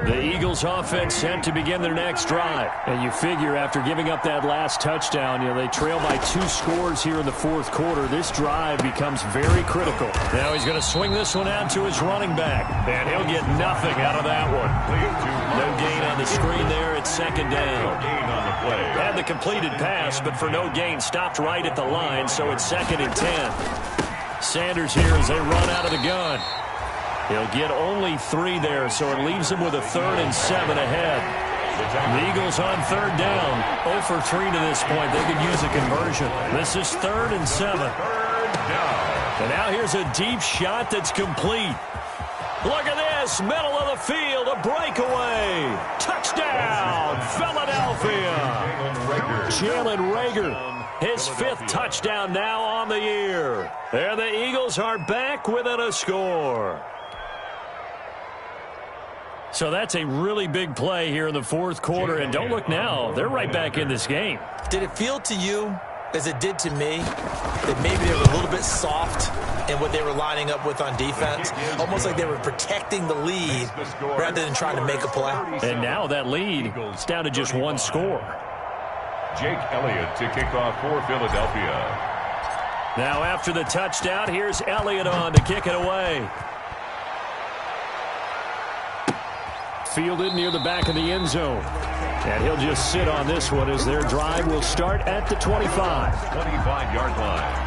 The Eagles offense sent to begin their next drive. And you figure after giving up that last touchdown, they trail by 2 scores here in the 4th quarter. This drive becomes very critical. Now he's going to swing this one out to his running back. And he'll get nothing out of that one. No gain on the screen there. It's second down. Had the completed pass, but for no gain, stopped right at the line, so it's 2nd and 10. Sanders here as they run out of the gun. He'll get only 3 there, so it leaves him with a 3rd and 7 ahead. The Eagles on 3rd down. 0 for 3 to this point. They could use a conversion. This is 3rd and 7. And now here's a deep shot that's complete. Look at this. Middle of the field. A breakaway. Touchdown, Philadelphia. Jalen Reagor. His 5th touchdown now on the year. And the Eagles are back within a score. So that's a really big play here in the 4th quarter. And don't look now. They're right back in this game. Did it feel to you, as it did to me, that maybe they were a little bit soft in what they were lining up with on defense? Almost like they were protecting the lead rather than trying to make a play. And now that lead is down to just 1 score. Jake Elliott to kick off for Philadelphia. Now after the touchdown, here's Elliott on to kick it away. Fielded near the back of the end zone. And he'll just sit on this one as their drive will start at the 25. 25-yard line.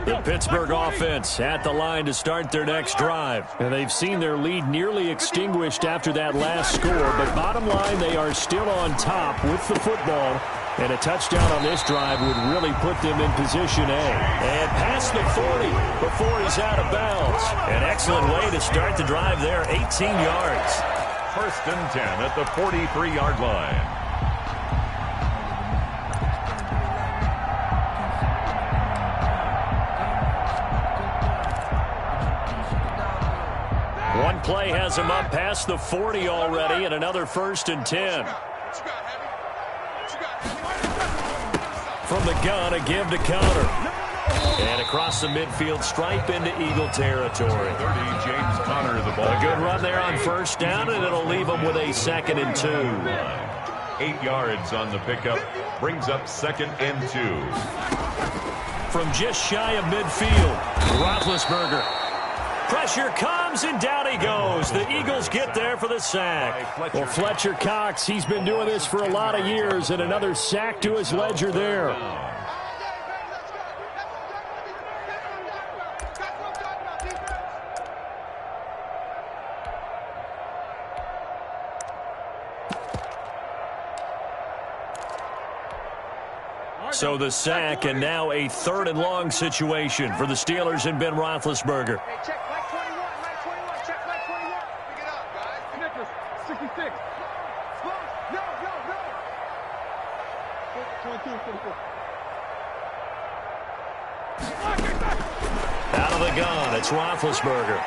The Pittsburgh offense at the line to start their next drive. And they've seen their lead nearly extinguished after that last score. But bottom line, they are still on top with the football. And a touchdown on this drive would really put them in position A. And past the 40 before he's out of bounds. An excellent way to start the drive there, 18 yards. 1st and 10 at the 43-yard line. One play has him up past the 40 already, and another 1st and 10. From the gun, a give to counter. And across the midfield stripe into Eagle territory. 30, James Conner the ball. A good run there on 1st down, and it'll leave them with a 2nd and 2. 8 yards on the pickup. Brings up 2nd and 2. From just shy of midfield, Roethlisberger. Pressure comes, and down he goes. The Eagles get there for the sack. Well, Fletcher Cox, he's been doing this for a lot of years, and another sack to his ledger there. So the sack, and now a 3rd and long situation for the Steelers and Ben Roethlisberger. Hey, check Mike 21, Mike 21, check Mike 21. Pick it up, guys. Nicholas, 66. No. 22, 24. Out of the gun, it's Roethlisberger.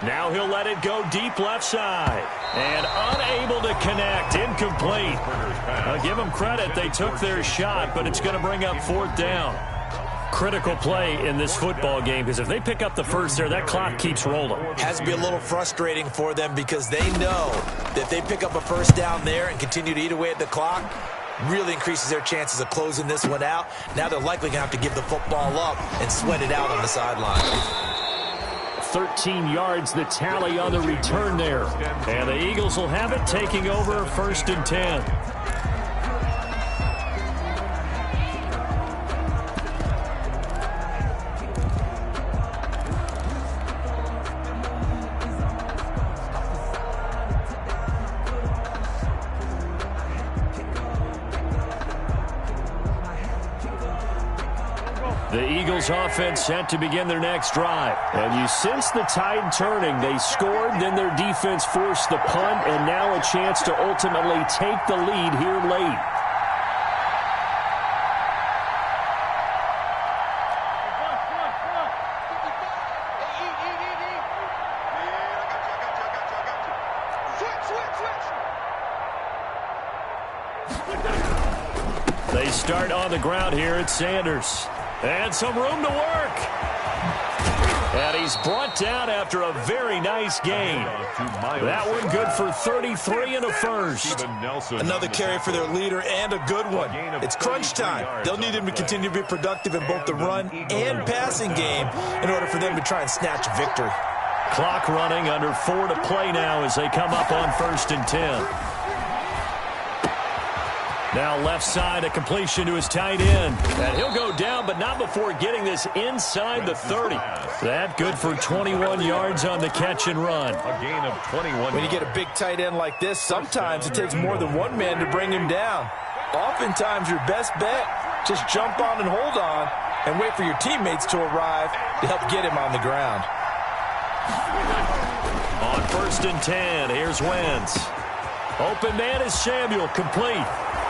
Now he'll let it go deep left side. And unable to connect. Incomplete. I'll give them credit. They took their shot, but it's going to bring up 4th down. Critical play in this football game, because if they pick up the first there, that clock keeps rolling. Has to be a little frustrating for them because they know that if they pick up a first down there and continue to eat away at the clock, really increases their chances of closing this one out. Now they're likely going to have to give the football up and sweat it out on the sideline. 13 yards, the tally on the return there. And the Eagles will have it, taking over 1st and 10. The Eagles offense set to begin their next drive. And you sense the tide turning. They scored, then their defense forced the punt, and now a chance to ultimately take the lead here late. They start on the ground here at Sanders. And some room to work. And he's brought down after a very nice gain. That one good for 33 and a first. Another carry for their leader and a good one. It's crunch time. They'll need him to continue to be productive in both the run and passing game in order for them to try and snatch a victory. Clock running, under 4 to play now as they come up on 1st and 10. Now left side, a completion to his tight end. And he'll go down, but not before getting this inside the 30. That good for 21 yards on the catch and run. A gain of 21. When you get a big tight end like this, sometimes it takes more than one man to bring him down. Oftentimes your best bet, just jump on and hold on and wait for your teammates to arrive to help get him on the ground. On 1st and 10, here's Wentz. Open man is Samuel, complete.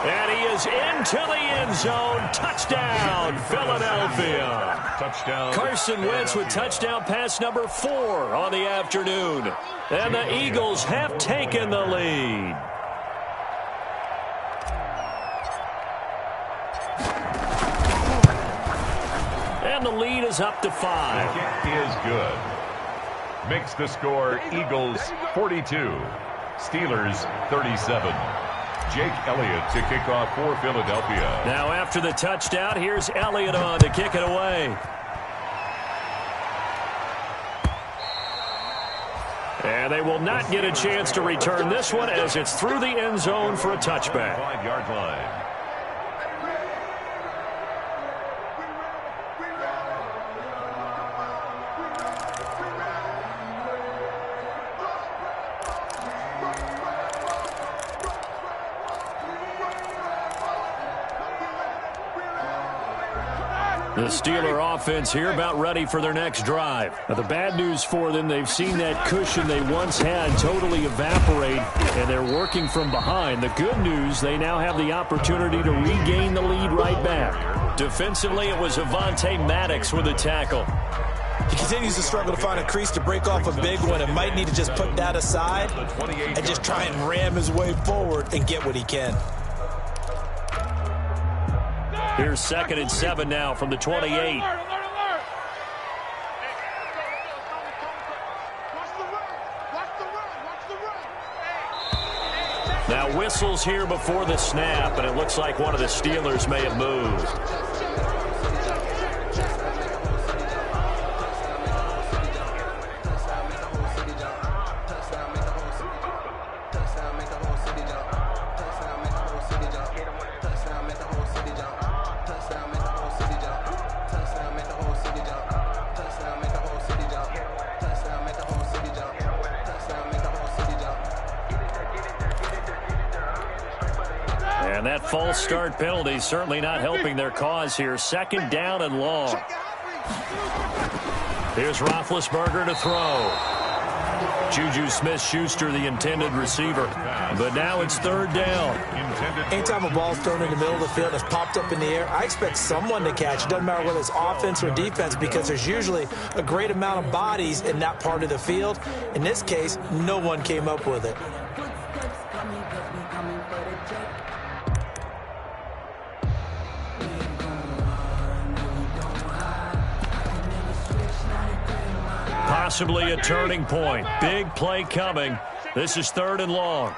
And he is into the end zone. Touchdown, Philadelphia. Touchdown. Carson Wentz with touchdown pass number 4 on the afternoon. And the Eagles have taken the lead. And the lead is up to 5. Kick is good. Makes the score Eagles 42, Steelers 37. Jake Elliott to kick off for Philadelphia. Now after the touchdown, here's Elliott on to kick it away. And they will not get a chance to return this one as it's through the end zone for a touchback. 5-yard line. The Steeler offense here about ready for their next drive. Now, the bad news for them, they've seen that cushion they once had totally evaporate, and they're working from behind. The good news, they now have the opportunity to regain the lead right back. Defensively, it was Avonte Maddox with a tackle. He continues to struggle to find a crease to break off a big one and might need to just put that aside and just try and ram his way forward and get what he can. Here's 2nd and 7 now from the 28. Now whistles here before the snap, and it looks like one of the Steelers may have moved. And that false start penalty certainly not helping their cause here. Second down and long. Here's Roethlisberger to throw. Juju Smith-Schuster, the intended receiver. But now it's third down. Anytime a ball's thrown in the middle of the field and it's popped up in the air, I expect someone to catch. It doesn't matter whether it's offense or defense, because there's usually a great amount of bodies in that part of the field. In this case, no one came up with it. Possibly a turning point. Big play coming. This is third and long.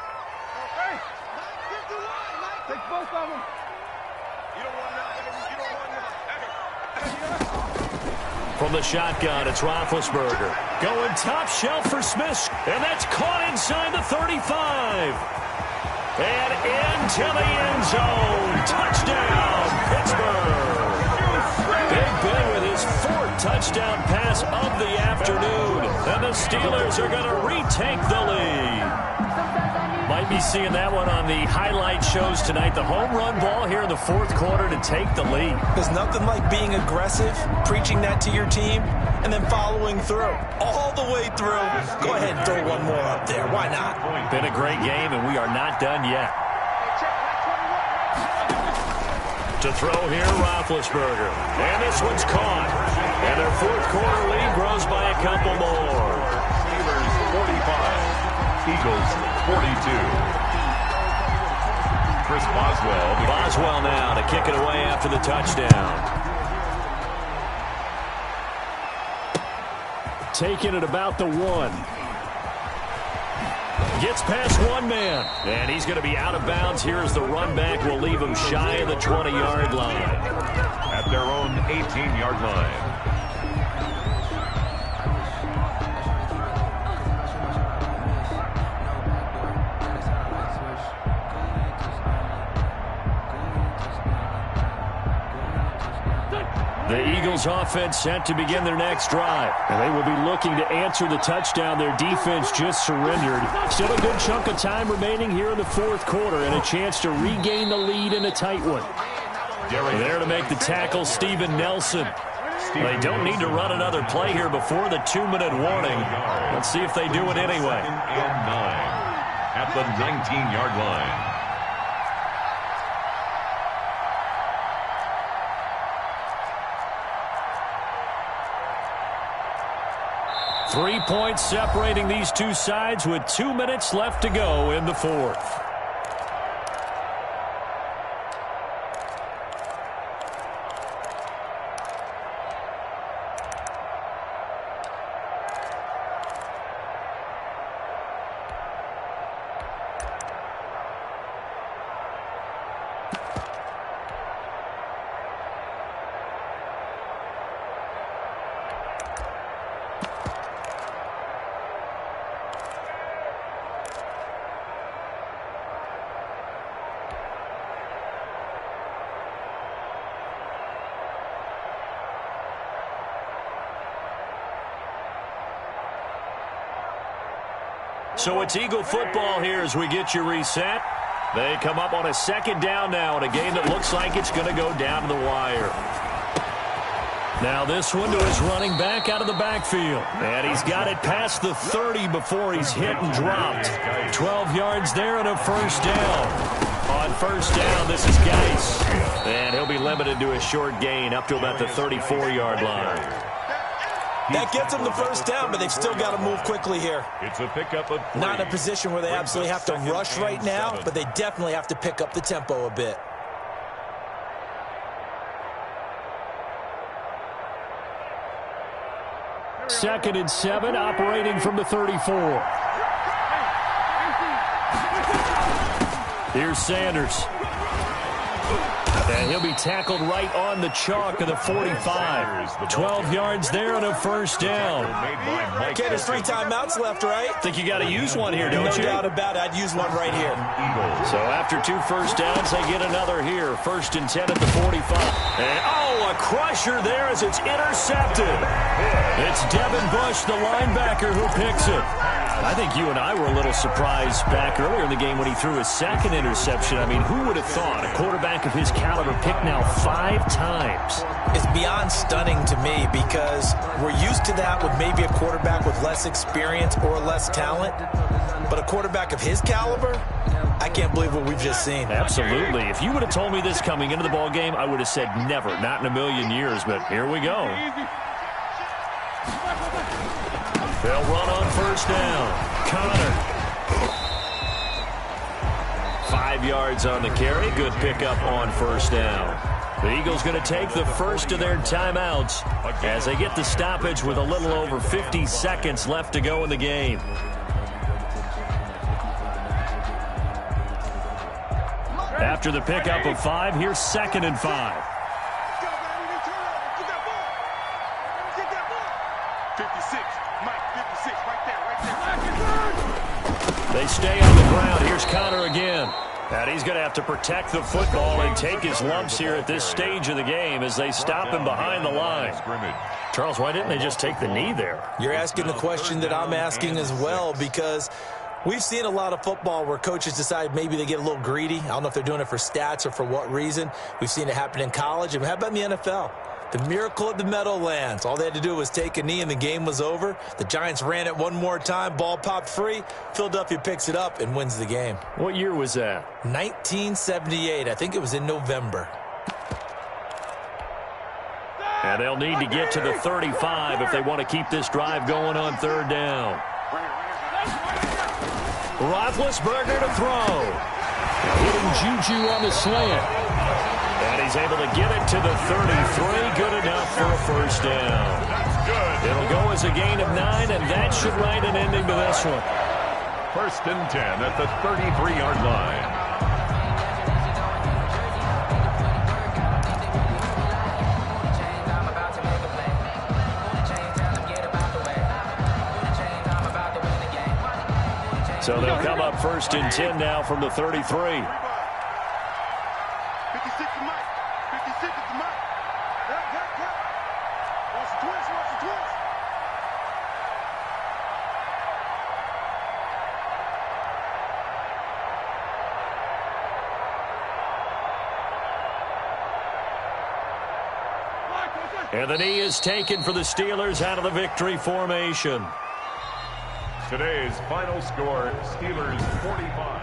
From the shotgun, it's Roethlisberger. Going top shelf for Smith. And that's caught inside the 35. And into the end zone. Touchdown, Pittsburgh. Big Ben with his fourth touchdown pass of the afternoon. And the Steelers are going to retake the lead. Might be seeing that one on the highlight shows tonight. The home run ball here in the fourth quarter to take the lead. There's nothing like being aggressive, preaching that to your team, and then following through. All the way through. Go ahead and throw one more up there. Why not? Been a great game, and we are not done yet. To throw here, Roethlisberger. And this one's caught. And their fourth quarter lead grows by a couple more. Steelers 45, Eagles 42. Chris Boswell. Boswell now to kick it away after the touchdown. Taking it about the 1. Gets past one man. And he's going to be out of bounds here as the run back will leave him shy of the 20-yard line. At their own 18-yard line. The Eagles offense set to begin their next drive. And they will be looking to answer the touchdown their defense just surrendered. Still a good chunk of time remaining here in the fourth quarter and a chance to regain the lead in a tight one. There to make the tackle, Steven Nelson. They don't need to run another play here before the 2-minute warning. Let's see if they do it anyway. And 9 at the 19-yard line. 3 points separating these two sides with 2 minutes left to go in the fourth. So it's Eagle football here as we get you reset. They come up on a second down now in a game that looks like it's going to go down to the wire. Now this one to his running back out of the backfield. And he's got it past the 30 before he's hit and dropped. 12 yards there and a first down. On first down, this is Geis. And he'll be limited to a short gain up to about the 34-yard line. That gets them the first down, but they've still got to move quickly here. It's a pickup of 3. Not in a position where they absolutely have to rush right now, but they definitely have to pick up the tempo a bit. Second and 7, operating from the 34. Here's Sanders. And he'll be tackled right on the chalk of the 45. 12 yards there and a first down. Okay, there's 3 timeouts left, right? Think you got to use one here, don't you? No doubt about it. I'd use one right here. So after 2 first downs, they get another here. 1st and 10 at the 45. And, a crusher there as it's intercepted. It's Devin Bush, the linebacker, who picks it. I think you and I were a little surprised back earlier in the game when he threw his 2nd interception. I mean, who would have thought a quarterback of his caliber picked now 5 times? It's beyond stunning to me because we're used to that with maybe a quarterback with less experience or less talent. But a quarterback of his caliber, I can't believe what we've just seen. Absolutely. If you would have told me this coming into the ball game, I would have said never, not in a million years. But here we go. They'll run on 1st down. Connor. 5 yards on the carry. Good pickup on 1st down. The Eagles going to take the first of their timeouts as they get the stoppage with a little over 50 seconds left to go in the game. After the pickup of 5, here's 2nd and 5. 56, Mike, 56, right there. They stay on the ground. Here's Connor again. And he's going to have to protect the football and take his lumps here at this stage of the game as they stop him behind the line. Charles, why didn't they just take the knee there? You're asking the question that I'm asking as well, because we've seen a lot of football where coaches decide maybe they get a little greedy. I don't know if they're doing it for stats or for what reason. We've seen it happen in college. And how about in the NFL? The miracle of the Meadowlands. All they had to do was take a knee and the game was over. The Giants ran it one more time. Ball popped free. Philadelphia picks it up and wins the game. What year was that? 1978. I think it was in November. And they'll need to get to the 35 if they want to keep this drive going on 3rd down. Roethlisberger to throw. Hitting Juju on the slant. And he's able to get it to the 33. Good enough for a 1st down. It'll go as a gain of 9, and that should write an ending to this one. 1st and 10 at the 33-yard line. So they'll come up 1st and 10 now from the 33. 56 is Mike. 56 is Mike. Yep. Watch the twist. And the knee is taken for the Steelers out of the victory formation. Today's final score, Steelers 45.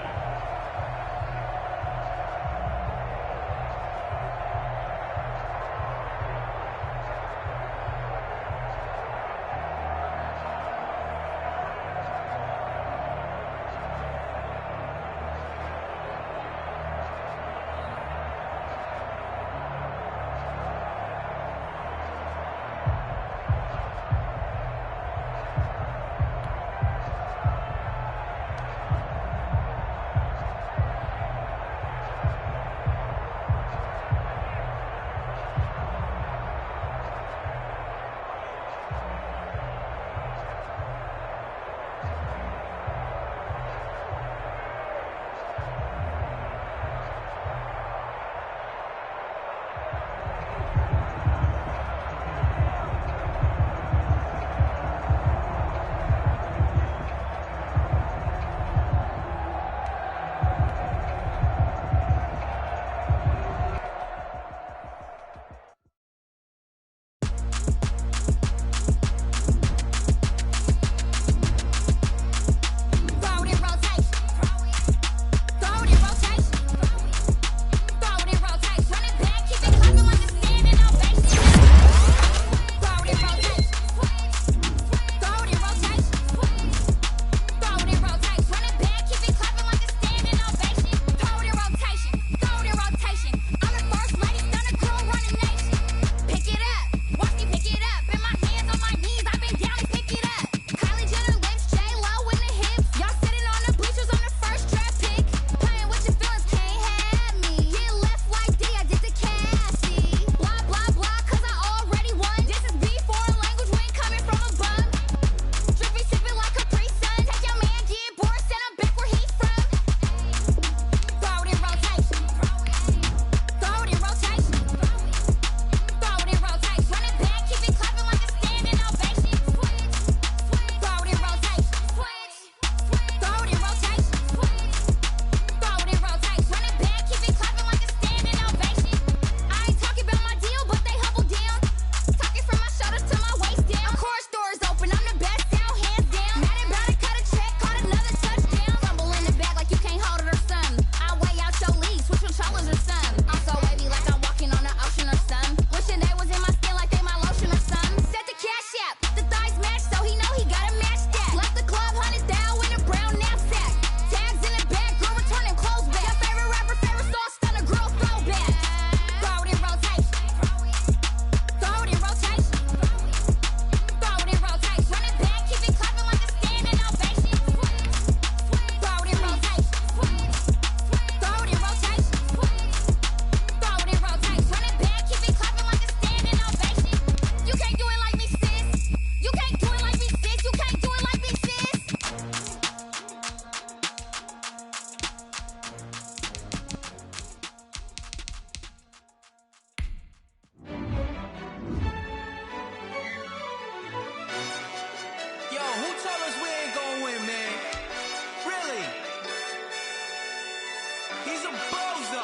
He's a bozo.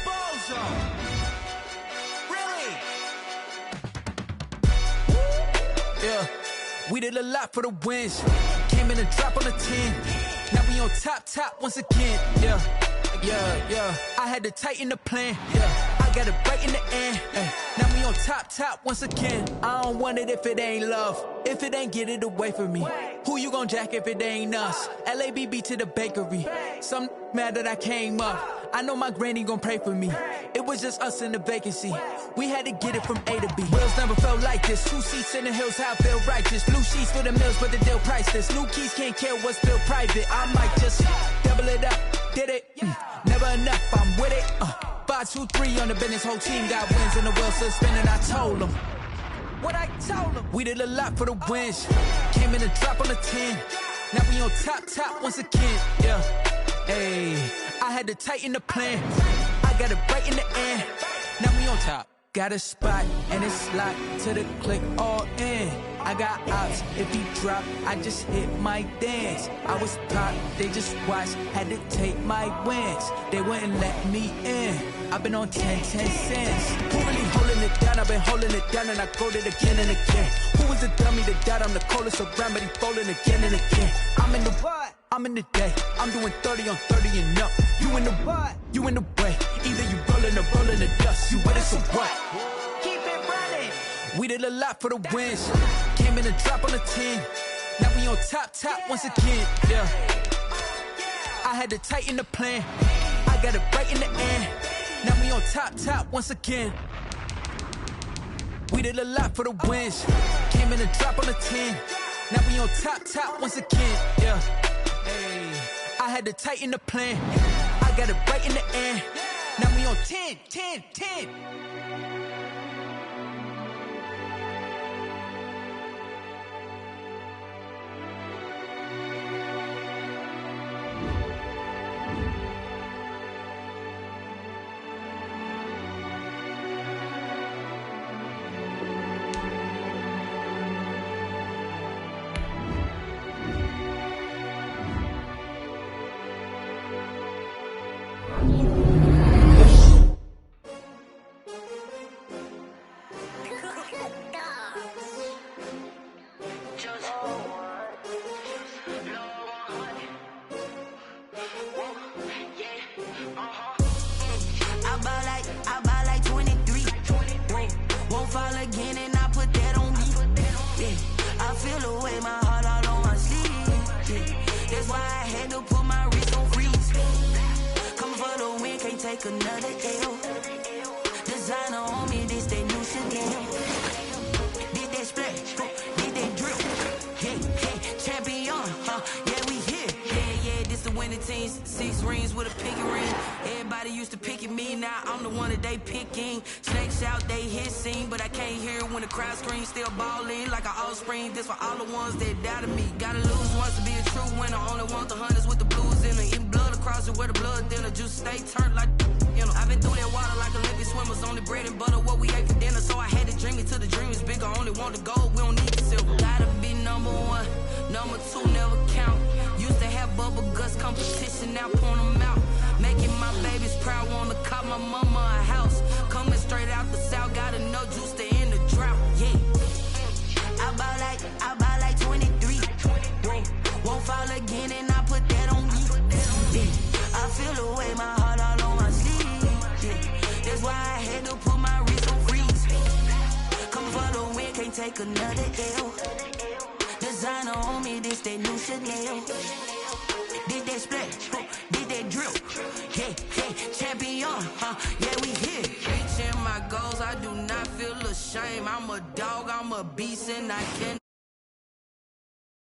Bozo. Really? Yeah. We did a lot for the wins. Came in a drop on the 10. Now we on top once again. Yeah. I had to tighten the plan. Yeah. I got it right in the end. Now we on top once again. I don't want it if it ain't love. If it ain't, get it away from me. Who you gon' jack if it ain't us? LABB to the bakery. Some mad that I came up. I know my granny gon' pray for me. It was just us in the vacancy. We had to get it from A to B. Wheels never felt like this. 2 seats in the hills, how I feel righteous. Blue sheets for the mills, but the deal priceless. New keys can't care what's still private. I might just double it up. Did it? Never enough, I'm with it. 5, 2, 3 on the business. Whole team got wins and the wheels still spinning. I told them what I told them. We did a lot for the wins. Came in a drop on the 10. Now we on top once again. Yeah. Hey, I had to tighten the plan. I got it right in the end. Now we on top. Got a spot and it's locked to the click all in. I got ops, if he drop, I just hit my dance. I was top, they just watched, had to take my wins. They wouldn't let me in. I've been on 10 cents. Who really holding it down? I've been holding it down and I quote it again and again. Who was the dummy that died? I'm the coldest around, but he folding again and again. I'm in the what? I'm in the day. I'm doing 30 on 30 and up. You in the what? You in the way. Either you rolling or rolling the dust. You with us or what? Keep it running. We did a lot for the wins. Came in a drop on the 10. Now we on top once again. Yeah. I had to tighten the plan. I got it right in the end. Now we on top once again. We did a lot for the wins. Came in a drop on the 10. Now we on top once again. Yeah. Hey, I had to tighten the plan. I got it right in the end. Now we on 10. I buy like 23. Won't fall again and I put that on me. Yeah. I feel the way, my heart all on my sleeve. Yeah. That's why I had to put my wrist on freeze. Coming for the win, can't take another L. Designer on me, this that new Chanel. Did that splash, did that drip. Yeah, champion, yeah, we here. Yeah, this the winning team. 6 rings with a pinky ring. Everybody used to pick at me, now I'm the one that they picking. Snakes out, they hissing, but I can't hear it when the crowd screams. Still balling like an offspring. This for all the ones that doubted me. Gotta lose once to be a true winner. Only want the hunters with the blues in it. Eating blood across it where the blood dinner. Juice stay turned like, you know. I've been through that water like Olympic swimmers. Only bread and butter, what we ate for dinner. So I had to dream it till the dream is bigger. Only want the gold, we don't need the silver. Gotta be number 1, number 2 never count. Used to have bubble guts competition, now point them out. Making my babies proud, wanna call my mama a house. Coming straight out the south, gotta know juice to end the drought. Yeah, I buy like 23. Won't fall again and I put that on me. Yeah. I feel the way, my heart all on my sleeve. Yeah. That's why I had to put my wrist on freeze. Come for the win, can't take another L. Designer on me, this that new Chanel. Did that splash, did that drip. Yeah, champion, yeah, we here. Reaching my goals, I do not feel ashamed. I'm a dog, I'm a beast, and I can